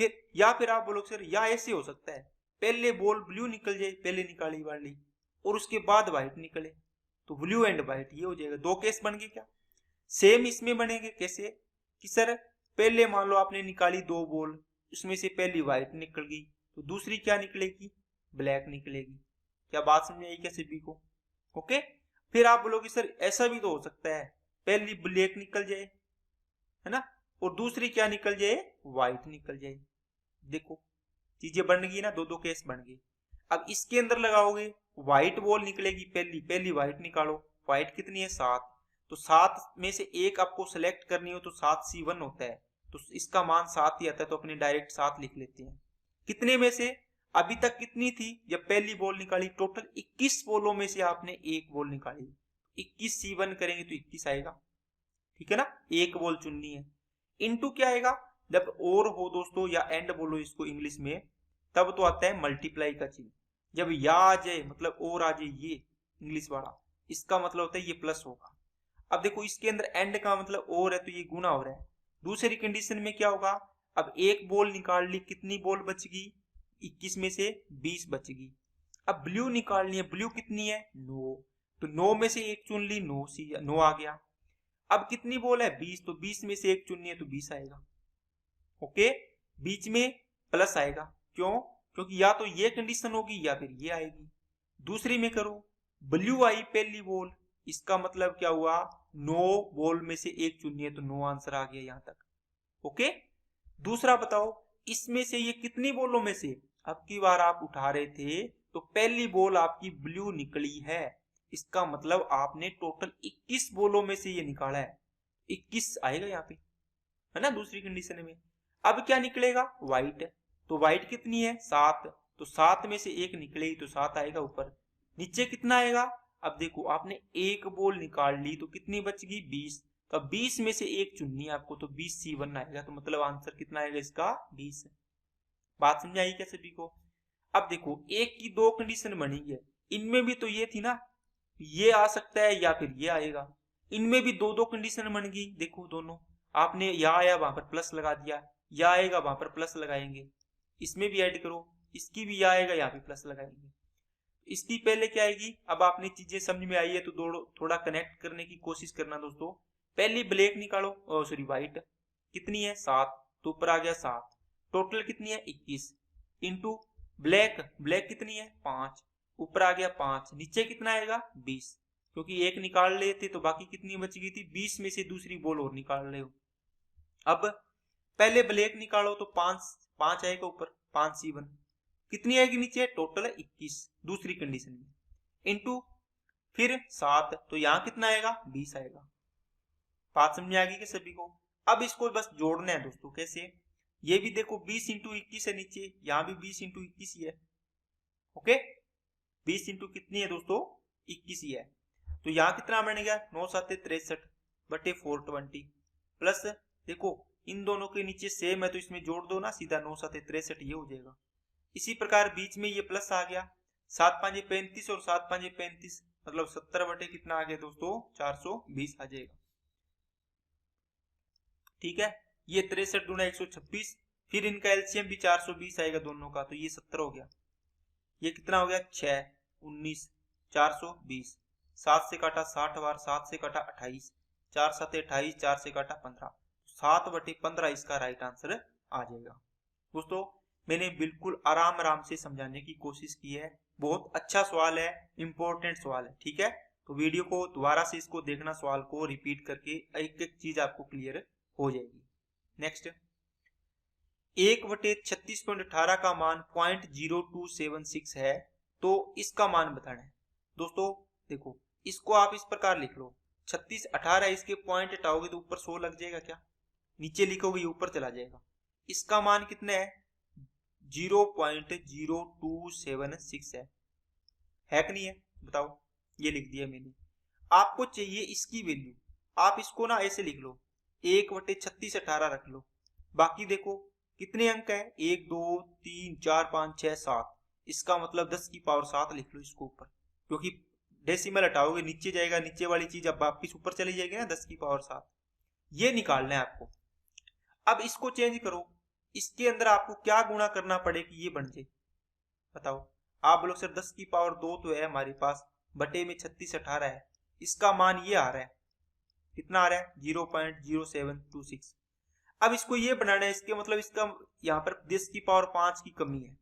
फिर या फिर आप बोलो सर, या ऐसे हो सकता है पहले बॉल ब्लू निकल जाए, पहले निकाली वाली, और उसके बाद व्हाइट निकले, तो ब्लू एंड व्हाइट ये हो जाएगा। 2 केस बन गए क्या, सेम इसमें बनेंगे, कैसे कि सर पहले मान लो आपने निकाली 2 बॉल, उसमें से पहली व्हाइट निकल गई, तो दूसरी क्या निकलेगी, ब्लैक निकलेगी। क्या बात समझ आई क्या सभी को, ओके। फिर आप बोलोगे सर ऐसा भी तो हो सकता है, पहली ब्लैक निकल जाए, है ना, और दूसरी क्या निकल जाए, व्हाइट निकल जाए। देखो चीजें बन गई ना, 2 केस बन गए। अब इसके अंदर लगाओगे, व्हाइट बॉल निकलेगी पहली व्हाइट निकालो, व्हाइट कितनी है, 7, तो 7 में से एक आपको सेलेक्ट करनी हो तो 7C1 होता है, तो इसका मान 7 ही आता है, तो अपने डायरेक्ट 7 लिख लेते हैं। कितने में से, अभी तक कितनी थी, जब पहली बॉल निकाली, टोटल 21 बॉलों में से आपने एक बॉल निकाली, 21C1 करेंगे तो 21 आएगा, ठीक है ना, एक बॉल चुननी है। इनटू क्या आएगा, जब और हो दोस्तों, या एंड बोलो इसको इंग्लिश में, तब तो आता है मल्टीप्लाई का चिन्ह। जब या आ जाए मतलब और आ जाए, ये इंग्लिश वाला, इसका मतलब होता है ये प्लस होगा। अब देखो इसके अंदर एंड का मतलब और है तो ये गुना हो रहा है। दूसरी कंडीशन में क्या होगा, अब एक बॉल निकाल ली, कितनी बॉल बच गई, 21 में से 20 बच गई। अब ब्लू निकालनी है, ब्लू कितनी है 9, तो 9 में से एक चुन ली, 9 आ गया। अब कितनी बॉल है 20, तो 20 में से एक चुननी है तो 20 आएगा। ओके, बीच में प्लस आएगा, क्यों, क्योंकि या तो ये कंडीशन होगी या फिर ये आएगी। दूसरी में करो, ब्लू आई पहली बॉल, इसका मतलब क्या हुआ 9 बॉल में से एक चुननी है तो 9 आंसर आ गया यहां तक। ओके, दूसरा बताओ इसमें से ये कितनी बॉलों में से, अब की बार आप उठा रहे थे तो पहली बॉल आपकी ब्लू निकली है, इसका मतलब आपने टोटल 21 बॉलों में से ये निकाला है, 21 आएगा यहाँ पे, है ना दूसरी कंडीशन में। अब क्या निकलेगा व्हाइट, तो व्हाइट कितनी है 7, तो 7 में से एक निकलेगी तो 7 आएगा ऊपर। नीचे कितना आएगा, अब देखो आपने एक बॉल निकाल ली तो कितनी बच गई 20, तो 20 में से एक चुननी है आपको तो 20C1 आएगा, तो मतलब आंसर कितना आएगा इसका 20। बात समझ आई क्या सभी को। अब देखो एक की दो कंडीशन बनी है, इनमें भी तो ये थी ना, ये आ सकता है या फिर ये आएगा, इनमें भी दो दो कंडीशन बन गई। देखो दोनों, आपने यहाँ आया वहां पर प्लस लगा दिया, या आएगा वहां पर प्लस लगाएंगे, इसमें भी ऐड करो, इसकी भी या आएगा यहाँ पे प्लस लगाएंगे, इसकी पहले क्या आएगी। अब आपने चीजें समझ में आई है तो थोड़ा कनेक्ट करने की कोशिश करना दोस्तों। पहली ब्लैक निकालो, सॉरी व्हाइट, कितनी है 7, तो ऊपर आ गया 7, टोटल कितनी है 21, इंटू ब्लैक, ब्लैक कितनी है 5, ऊपर आ गया 5, नीचे कितना आएगा 20, क्योंकि एक निकाल रहे थे तो बाकी कितनी बच गई थी 20 में से दूसरी बॉल और निकाल रहे हो। अब पहले ब्लैक निकालो तो 5 आएगा ऊपर, 5C1 कितनी आएगी नीचे, टोटल है 21 दूसरी कंडीशन में, इंटू फिर 7, तो यहाँ कितना आएगा 20 आएगा। बात समझ आ गई कि सभी को। अब इसको बस जोड़ना है दोस्तों, कैसे, ये भी देखो 20 इंटू 21 है नीचे, यहाँ भी 20 इंटू 21 ही है। ओके, 20 इंटू कितनी है दोस्तों 21 ही है, तो यहाँ कितना बनेगा 9 7 63 बटे 420, प्लस देखो इन दोनों के नीचे सेम है तो इसमें जोड़ दो ना सीधा, 9 7 63 ये हो जाएगा। इसी प्रकार बीच में ये प्लस आ गया, 7 5 35 और 7 5 35, मतलब 70 बटे कितना आ गया दोस्तों 420 आ जाएगा। ठीक है, ये 63 गुना 126, फिर इनका एलसीएम भी 420 आएगा दोनों का, तो ये 70 हो गया। ये कितना हो गया 6 19 420, 7 से काटा 60 बार, 7 से काटा 28, 4 7 28, 4 से काटा 15, 7 बटे 15 इसका राइट आंसर आ जाएगा। दोस्तों मैंने बिल्कुल आराम आराम से समझाने की कोशिश की है, बहुत अच्छा सवाल है, इंपॉर्टेंट सवाल है। ठीक है, तो वीडियो को दोबारा से इसको देखना, सवाल को रिपीट करके एक एक चीज आपको क्लियर हो जाएगी। नेक्स्ट, 1/36.18 का मान 0.0276 है, तो इसका मान बताना है। दोस्तों देखो इसको आप इस प्रकार लिख लो, 36 18 इसके पॉइंट हटाओगे तो ऊपर 100 लग जाएगा, क्या नीचे लिखोगे ऊपर चला जाएगा। इसका मान कितना है 0.0276 है कि नहीं है, बताओ, ये लिख दिया मैंने। आपको चाहिए इसकी वैल्यू, आप इसको ना ऐसे लिख लो, 1/3618 रख लो, बाकी देखो कितने अंक है 1 2 3 4 5 6 7, इसका मतलब 10 की पावर 7 लिख लो इसको ऊपर, क्योंकि डेसिमल हटाओगे नीचे जाएगा, नीचे वाली चीज अब वापिस ऊपर चली जाएगी ना, 10 की पावर 7, ये निकालना है आपको। अब इसको चेंज करो, इसके अंदर आपको क्या गुणा करना पड़े कि ये बन जाए, बताओ। आप बोलो सर 10 की पावर 2 तो है हमारे पास, बटे में 36 18 है, इसका मान ये आ रहा है, कितना आ रहा है 0.0726। अब इसको ये बनाना है, इसके मतलब इसका यहाँ पर 10 की पावर 5 की कमी है,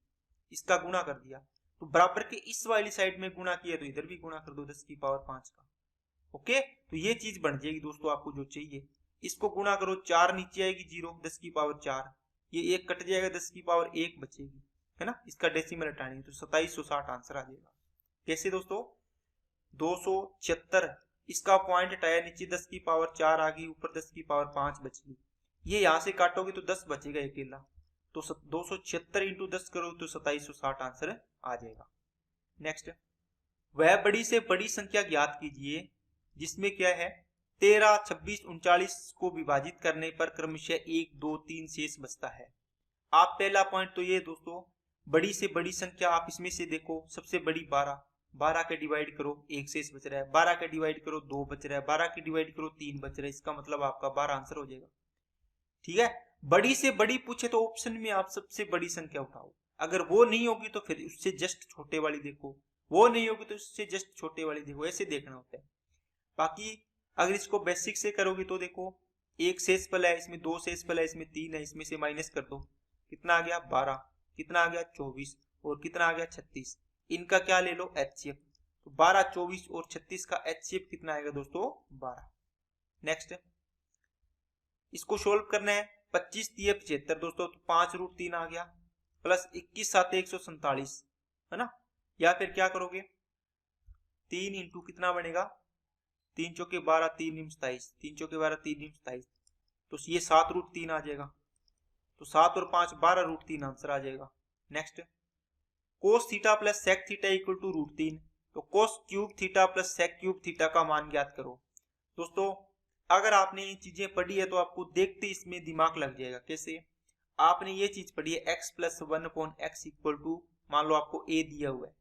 इसका गुणा कर दिया, तो बराबर के इस वाली साइड में गुणा किया तो इधर भी गुणा कर दो 10 की पावर 5 का। ओके, तो ये चीज बन जाएगी दोस्तों आपको जो चाहिए। इसको गुणा करो, 4 नीचे आएगी 0, 10 की पावर 4, ये 1 कट जाएगा, 10 की पावर 1 बचेगी, है ना, इसका डेसिमल हटानी तो 2760 आंसर आ जाएगा। कैसे दोस्तों 276, इसका पॉइंट हटाया, नीचे 10 की पावर 4 आ गई, ऊपर 10 की पावर 5 बच गई, ये यहां से काटोगे तो 10 बचेगा अकेला, तो 276 इंटू 10 करो तो 2760 आंसर आ जाएगा। नेक्स्ट, वह बड़ी से बड़ी संख्या ज्ञात कीजिए जिसमें क्या है 13 26 39 को विभाजित करने पर क्रमशः 1 2 3 शेष बचता है। आप पहला पॉइंट तो ये दोस्तों, बड़ी से बड़ी संख्या आप इसमें से देखो, सबसे बड़ी 12, 12 के डिवाइड करो 1 शेष बच रहा है, 12 के डिवाइड करो 2 बच रहा है, 12 के डिवाइड करो 3 बच रहा है। इसका मतलब आपका 12 आंसर हो जाएगा। ठीक है, बड़ी से बड़ी पूछे तो ऑप्शन में आप सबसे बड़ी संख्या उठाओ, अगर वो नहीं होगी तो फिर उससे जस्ट छोटे वाली देखो, वो नहीं होगी तो उससे जस्ट छोटे वाली देखो, ऐसे देखना होता है। बाकी अगर इसको बेसिक से करोगे तो देखो, एक शेषफल है, इसमें 2 शेषफल है, इसमें 3 है, इसमें से माइनस कर दो, कितना आ गया 12, कितना आ गया 24 और कितना आ गया 36। इनका क्या ले लो HCF, तो 12, 24 और 36 का HCF कितना आएगा दोस्तों 12। नेक्स्ट इसको सोल्व करना है, 25 3 75 दोस्तों, तो 5√3 आ गया, प्लस 21 7 147 है ना। या फिर क्या करोगे, 3 इंटू कितना बनेगा, 3 चौके 12 3 निम 27, 3 चौके 12 3 निम 27, तो ये 7√3 आ जाएगा, तो 7 और 5 12√3 आंसर आ जाएगा। Next cos theta plus sec theta equal to √3, तो cos cube theta plus sec cube theta का मान ज्ञात करो। दोस्तों अगर आपने ये चीजें पढ़ी है तो आपको देखते इसमें दिमाग लग जाएगा। कैसे, आपने ये चीज पढ़ी है x plus 1/x equal to, मान लो आपको a दिया हुआ है,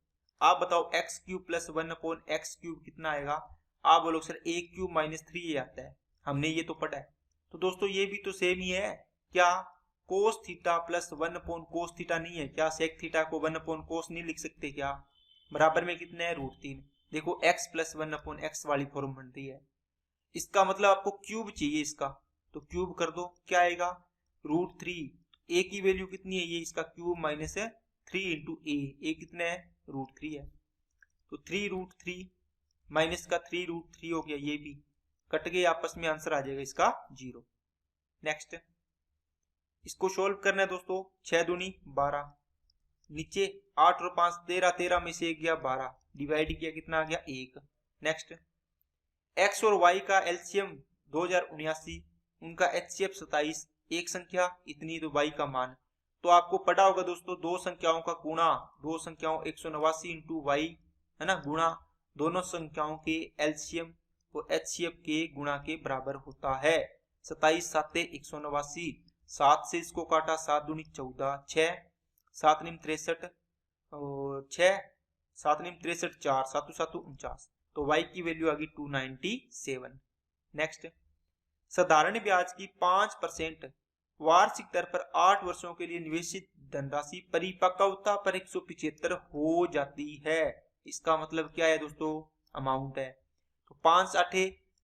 आप बताओ x cube plus 1/x cube कितना आएगा, आप बोलो सर a क्यूब माइनस 3 आता है, हमने ये तो पढ़ा है। तो दोस्तों ये भी तो सेम ही है, क्या कोस थीटा प्लस 1/कोस थीटा नहीं है क्या, सेक थीटा को 1/कोस नहीं लिख सकते क्या, बराबर में कितने है √3, देखो x प्लस 1/x वाली फॉर्म बन रही है। इसका मतलब आपको क्यूब चाहिए इसका, तो क्यूब कर दो, क्या आएगा √3, a की वैल्यू कितनी है, ये इसका क्यूब माइनस है 3 इंटू a कितना है √3 है, तो 3√3 माइनस का 3√3 हो गया, ये भी कट गए आपस में, आंसर आ जाएगा इसका 0। नेक्स्ट इसको सोल्व करना है दोस्तों, 6 दूनी 12, नीचे 8 और 5 13, 13 में से 1 गया 12, डिवाइड किया कितना आ गया 1। नेक्स्ट x और y का एलसीएम 2079, उनका HCF 27, एक संख्या इतनी तो y का मान, तो आपको पता होगा दोस्तों दो संख्याओं का गुणा, दो संख्याओं 189 इंटू y है ना, गुणा दोनों संख्याओं के एलसीएम और HCF के गुणा के बराबर होता है। 27 7 189, 7 से इसको काटा 7 दूनी 14, 6 7 निम 63 और 6 7 निम 63 4 7 7 49, तो y की वैल्यू आ गई 297। नेक्स्ट साधारण ब्याज की 5% वार्षिक दर पर 8 वर्षों के लिए निवेशित धनराशि परिपक्वता पर 175 हो जाती है। इसका मतलब क्या है दोस्तों, अमाउंट है, तो 5 8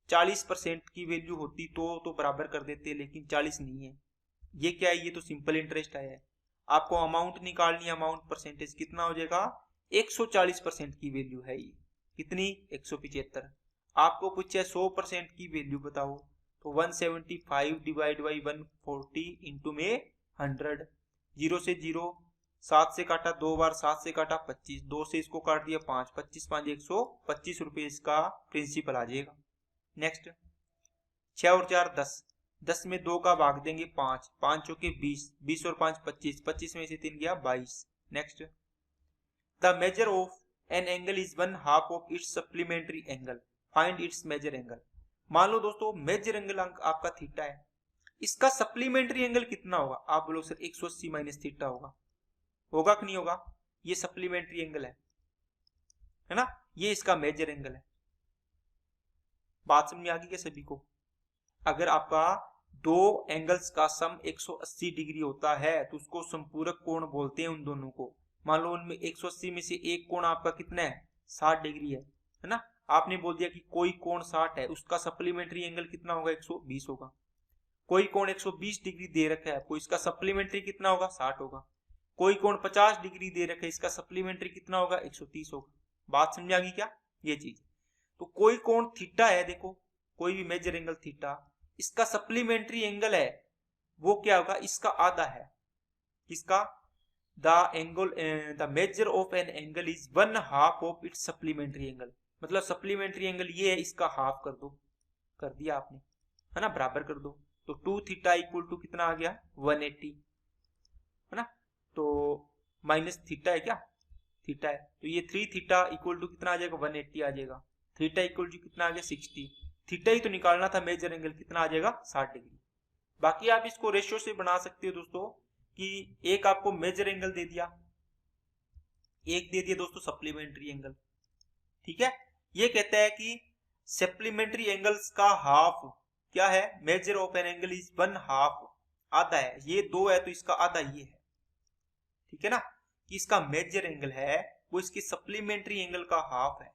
40% की वैल्यू होती तो बराबर कर देते, लेकिन 40 नहीं है। ये क्या है, ये तो सिंपल इंटरेस्ट है। आपको अमाउंट निकालनी है, अमाउंट परसेंटेज कितना हो जाएगा, 140% की वैल्यू है ये, कितनी 175। आपको पूछे 100% की वैल्यू बताओ, तो 175 डिवाइड बाई 140 इंटू में 100, 0 से 0, 7 से काटा 2 बार, 7 से काटा 25, 2 से इसको काट दिया 5, 25 5 125 रुपये इसका प्रिंसिपल आ जाएगा। नेक्स्ट 6 और 4 10, 10 में 2 का भाग देंगे 5, 5 चौके 20, 20 और 5 25, 25 में से 3 गया 22। Next the measure of an angle is 1/2 of its supplementary angle, find its measure angle. मान लो दोस्तों मेजर एंगल आपका थीटा है, इसका सप्लीमेंट्री एंगल कितना होगा, आप बोलो सर 180 माइनस थीटा होगा कि नहीं होगा, ये सप्लीमेंट्री एंगल है ना, ये इसका मेजर एंगल है। बात समझ में आ गई क्या सभी को। अगर आपका दो एंगल्स का सम 180 डिग्री होता है तो उसको संपूरक कोण बोलते हैं उन दोनों को। मान लो उनमें 180 में से एक कोण आपका कितना है 60 डिग्री है ना, आपने बोल दिया कि कोई कोण 60 है, उसका सप्लीमेंट्री एंगल कितना होगा 120 होगा। कोई कोण 120 डिग्री दे रखा है आपको, इसका सप्लीमेंट्री कितना होगा 60 होगा। कोई कोण 50 डिग्री दे रखा है, इसका सप्लीमेंट्री कितना होगा 130 होगा। बात समझ आ गई क्या, ये चीज। तो कोई कोण थीटा है, देखो कोई भी मेजर एंगल थीटा, इसका सप्लीमेंट्री एंगल है वो क्या होगा, इसका आधा है। किसका, the measure of an angle is 1/2 of its supplementary angle, मतलब सप्लीमेंट्री एंगल ये है, इसका हाफ कर दो, कर दिया आपने है ना, बराबर कर दो। तो 2 थीटा इक्वल टू कितना आ गया 180 है ना, तो माइनस थीटा है क्या, थीटा है, तो ये 3 थीटा इक्वल टू कितना आ जाएगा 180 आ जाएगा। थीटा इक्वल टू कितना आ गया 60, थीटा ही तो निकालना था, मेजर एंगल कितना आ जाएगा 60 डिग्री। बाकी आप इसको रेशियो से बना सकते हो दोस्तों, कि एक आपको मेजर एंगल दे दिया, एक दे दिया दोस्तों सप्लीमेंट्री एंगल, ठीक है, ये कहता है कि सप्लीमेंट्री एंगल्स का हाफ क्या है, major of an angle is 1/2, आधा है, ये 2 है तो इसका आधा ये है, ठीक है ना, कि इसका मेजर एंगल है वो इसके सप्लीमेंट्री एंगल का हाफ है,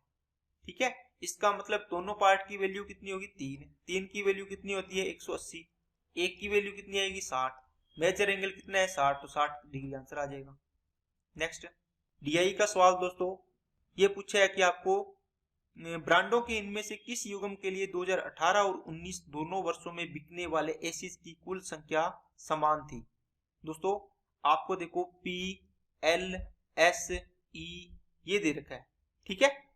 ठीक है। इसका मतलब दोनों पार्ट की वैल्यू कितनी होगी, 3 की वैल्यू कितनी होती है 180, एक की वैल्यू कितनी आएगी 60, मेजर एंगल कितना है 60, तो 60 डिग्री आंसर आ जाएगा। नेक्स्ट डीआई का सवाल दोस्तों, ये पूछा है कि आपको ब्रांडों के इनमें से किस युग्म के लिए 2018 और 19 दोनों वर्षों में बिकने वाले एसिस की कुल संख्या समान थी। दोस्तों आपको देखो पी एल एस ई ये दे रखा है, ठीक है।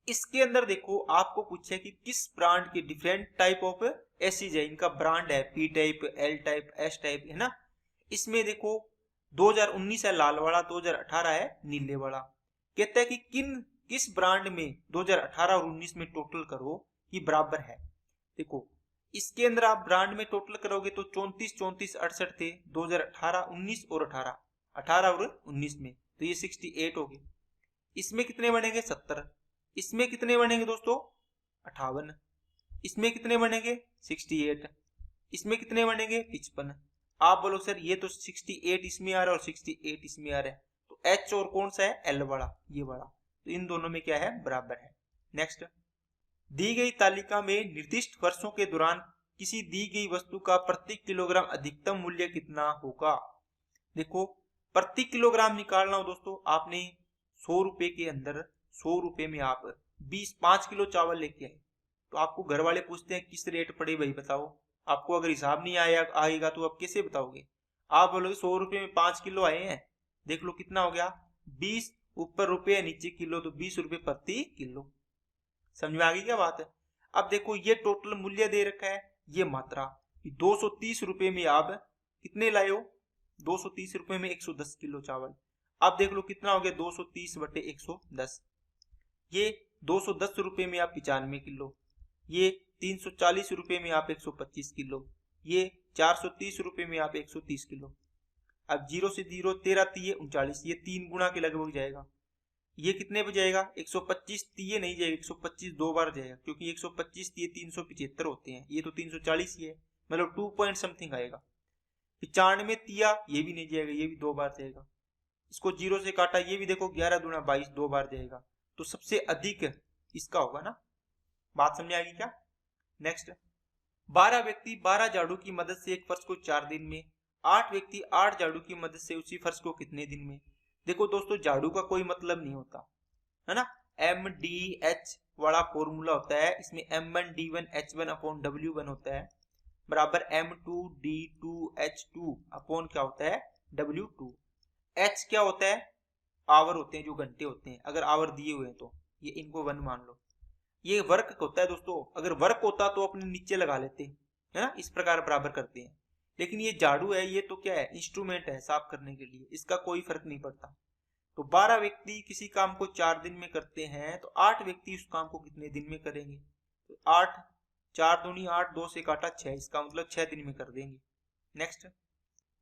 इसके अंदर देखो आपको पूछा है कि किस ब्रांड के डिफरेंट टाइप ऑफ एसिड है, इनका ब्रांड है P type, L type, S type, है ना। इसमें देखो 2019 है लाल वाला, 2018 है नीले वाला। कहता है कि किस ब्रांड में 2018 और 19 में टोटल करो कि बराबर है। देखो इसके अंदर आप ब्रांड में टोटल करोगे तो 34, 34, 68 थे 2018, 19 और 18 और 19 में, तो ये 68 हो गए। इसमें कितने बनेंगे 70, इसमें कितने बनेंगे दोस्तों 58, इसमें कितने बनेंगे 68, इसमें कितने बनेंगे 55। आप बोलो सर ये तो 68 इसमें आ रहा है और 68 इसमें आ रहा है, तो एच और कौन सा है एल वाला, ये वाला, तो इन दोनों में क्या है बराबर है। नेक्स्ट दी गई तालिका में निर्दिष्ट वर्षों के दौरान किसी दी गई वस्तु का प्रति किलोग्राम अधिकतम मूल्य कितना होगा। देखो प्रति किलोग्राम निकालना हो दोस्तों, आपने 100 रुपए के अंदर 100 रुपए में आप 5 किलो चावल लेके आए, तो आपको घर वाले पूछते हैं किस रेट पड़े भाई बताओ, आपको अगर हिसाब नहीं आएगा तो आप कैसे बताओगे। आप बोलोगे 100 रुपए में 5 किलो आए हैं, देख लो कितना हो गया 20, ऊपर रुपए नीचे किलो, तो 20 रुपए प्रति किलो। समझ में आ गई क्या बात है। अब देखो ये टोटल मूल्य दे रखा है, ये मात्रा 230 रुपए में आप कितने लाए हो, 230 रुपए में 110 किलो चावल। अब देख लो कितना हो गया 230 बटे 110, ये 210 रुपए में आप 95 किलो, ये 340 रुपए में आप 125 किलो, ये 430 रुपए में आप 130 किलो। अब 0 से 0 13 3 39, ये 3 गुना के लगभग जाएगा। ये कितने पे जाएगा 125, ये नहीं जाएगा 125 2 बार जाएगा, क्योंकि 125 375 होते हैं, ये तो 340 ही है, मतलब 2 पॉइंट समथिंग आएगा। 95 तिया ये भी नहीं जाएगा, ये भी 2 बार जाएगा। इसको 0 से काटा, ये भी देखो 11 दूना 22 2 बार जाएगा, तो सबसे अधिक इसका होगा ना। बात समझ आ गई क्या। नेक्स्ट 12 व्यक्ति 12 झाड़ू की मदद से एक फर्श को 4 दिन में, 8 व्यक्ति 8 झाड़ू की मदद से उसी फर्श को कितने दिन में। देखो दोस्तों झाड़ू का कोई मतलब नहीं होता है ना, MDH वाला फॉर्मूला होता है, इसमें M1D1 H1 अपॉन W1 होता है बराबर M2D2H2 अपॉन क्या होता है W2। H क्या होता है आवर होते हैं, जो घंटे होते हैं, अगर आवर दिए हुए हैं तो ये इनको 1 मान लो। ये वर्क होता है दोस्तों, अगर वर्क होता तो अपने नीचे लगा लेते है ना, इस प्रकार बराबर करते हैं, लेकिन ये झाड़ू है, ये तो क्या है इंस्ट्रूमेंट है साफ करने के लिए, इसका कोई फर्क नहीं पड़ता। तो 12 व्यक्ति किसी काम को 4 दिन में करते हैं, तो 8 व्यक्ति उस काम को कितने दिन में करेंगे, तो 8 4 दूनी 8, 2 से काटा 6, इसका मतलब 6 दिन में कर देंगे। नेक्स्ट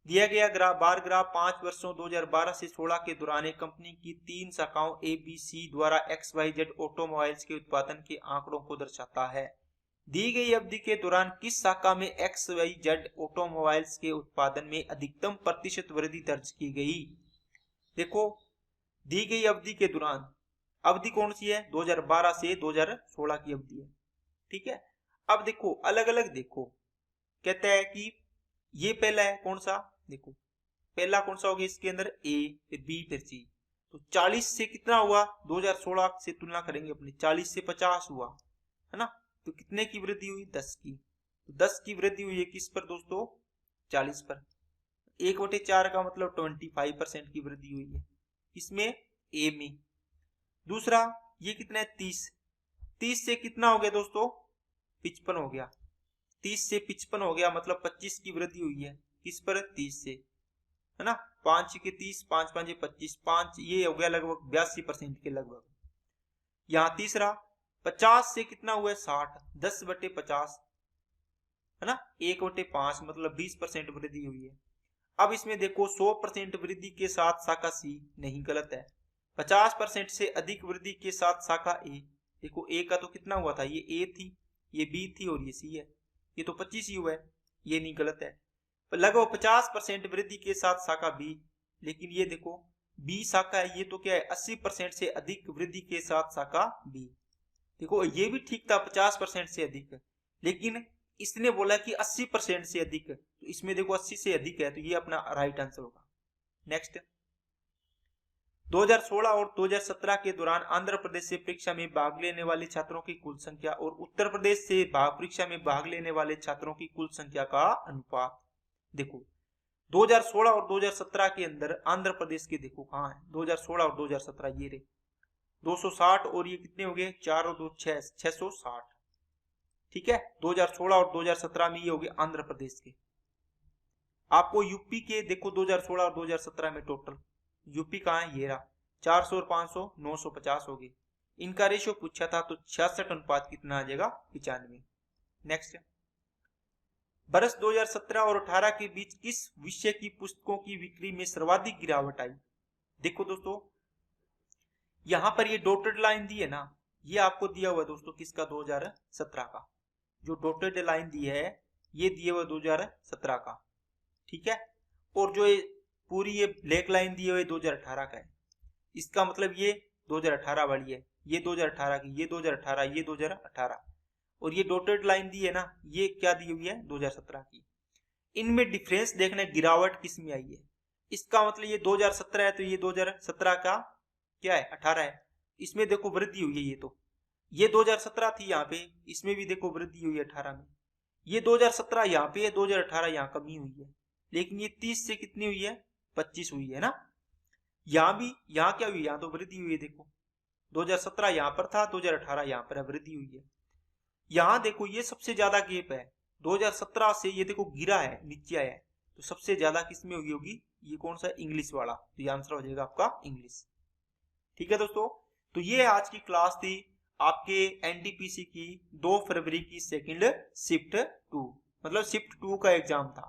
दिया गया बार ग्राफ 5 वर्षों 2012 से 16 के दौरान एक कंपनी की 3 शाखाओं ABC द्वारा XYZ ऑटोमोबाइल्स के उत्पादन के आंकड़ों को दर्शाता है। दी गई अवधि के दौरान किस शाखा में XYZ ऑटोमोबाइल्स के उत्पादन में अधिकतम प्रतिशत वृद्धि दर्ज की गई। देखो दी गई अवधि के दौरान, अवधि कौन सी है 2012 से 2016 की अवधि है, ठीक है। अब देखो अलग अलग देखो, कहता है कि ये पहला है कौन सा, देखो पहला कौन सा हो गया इसके अंदर A, फिर B, फिर C, तो 40 से कितना हुआ 2016 से तुलना करेंगे अपने, 40 से 50 हुआ है ना, तो कितने की वृद्धि हुई 10 की, तो 10 की वृद्धि हुई है किस पर दोस्तों 40 पर, 1/4 का मतलब 25% की वृद्धि हुई है इसमें A में। दूसरा ये कितना है 30 से कितना हो गया दोस्तों 55 हो गया, 30 से 55 हो गया मतलब 25 की वृद्धि हुई है किस पर 30 से, है ना, 5 के 30, 5 5 25, 5 ये हो गया लगभग 82% के लगभग। यहाँ तीसरा 50 से कितना हुआ है 60, 10/50 है ना, 1/5 मतलब 20% वृद्धि हुई है। अब इसमें देखो 100% वृद्धि के साथ शाखा C नहीं, गलत है, 50% से अधिक वृद्धि के साथ शाखा ए, देखो ए का तो कितना हुआ था, ये ए थी, ये बी थी और ये सी है, ये तो 25 ही हुआ है, ये नहीं गलत है। लगभग 50% वृद्धि के साथ शाखा बी, लेकिन ये देखो बी शाखा है, ये तो क्या है 80% से अधिक वृद्धि के साथ शाखा बी। देखो ये भी ठीक था 50% से अधिक, लेकिन इसने बोला कि 80% से अधिक, तो इसमें देखो 80 से अधिक है, तो ये अपना राइट आंसर होगा। नेक्स्ट, 2016 और 2017 के दौरान आंध्र प्रदेश से परीक्षा में भाग लेने वाले छात्रों की कुल संख्या और उत्तर प्रदेश से परीक्षा में भाग लेने वाले छात्रों की कुल संख्या का अनुपात। देखो 2016 और 2017 के अंदर आंध्र प्रदेश के देखो कहाँ है, 2016 और 2017 ये रहे 260 और ये कितने हो गए 4 और 2 6, 660। ठीक है, 2016 और 2017 में ये हो गए आंध्र प्रदेश के। आपको यूपी के देखो 2016 और 2017 में टोटल यूपी कहाँ है, ये रहा 400 और 500 950 हो गए। इनका रेशियो पूछा था तो 66 अनुपात कितना आ जाएगा 95। नेक्स्ट, वर्ष 2017 और 18 के बीच किस विषय की पुस्तकों की बिक्री में सर्वाधिक गिरावट आई। देखो दोस्तों यहां पर ये डॉटेड लाइन दी है ना, ये आपको दिया हुआ है दोस्तों किसका 2017 का, जो डॉटेड लाइन दी है ये दिया हुआ 2017 का। ठीक है, और जो ये पूरी ये ब्लैक लाइन दी हुई 2018 का है, इसका मतलब ये 2018 वाली है, ये 2018 की, ये 2018, ये 2018, और ये डॉटेड लाइन दी है ना, ये क्या दी हुई है 2017 की। इनमें डिफरेंस देखना गिरावट किस में आई है, इसका मतलब ये 2017 है तो ये 2017 का क्या है 18 है, इसमें देखो वृद्धि हुई है, ये 2017 थी यहाँ पे, इसमें भी देखो वृद्धि हुई है 18 में, ये 2017 यहाँ पे है, 2018 यहाँ कमी हुई है, लेकिन ये 30 से कितनी हुई है 25 हुई है ना। यहाँ भी यहाँ क्या हुई, यहाँ तो वृद्धि हुई है, देखो 2017 यहाँ पर था, 2018 यहाँ पर है, वृद्धि हुई है। यहाँ देखो ये सबसे ज्यादा गैप है, 2017 से ये देखो गिरा है, नीचे आया है, तो सबसे ज्यादा किसमें हुई होगी, ये कौन सा इंग्लिश वाला, तो ये आंसर हो जाएगा आपका इंग्लिश। ठीक है दोस्तों, तो ये आज की क्लास थी आपके एनटीपीसी की 2 फरवरी की सेकंड शिफ्ट 2, मतलब शिफ्ट 2 का एग्जाम था।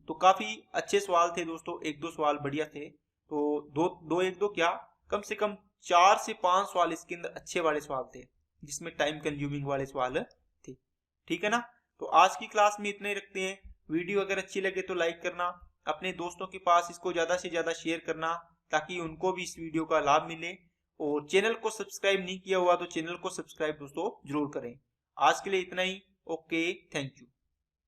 तो काफी अच्छे सवाल थे दोस्तों, 1-2 सवाल बढ़िया थे, तो दो एक दो क्या कम से कम 4 से 5 सवाल इसके अंदर अच्छे वाले सवाल थे, जिसमें टाइम कंज्यूमिंग वाले सवाल थे। ठीक है ना, तो आज की क्लास में इतने ही रखते हैं। वीडियो अगर अच्छी लगे तो लाइक करना, अपने दोस्तों के पास इसको ज्यादा से ज्यादा शेयर करना, ताकि उनको भी इस वीडियो का लाभ मिले। और चैनल को सब्सक्राइब नहीं किया हुआ तो चैनल को सब्सक्राइब दोस्तों जरूर करें। आज के लिए इतना ही, ओके, थैंक यू।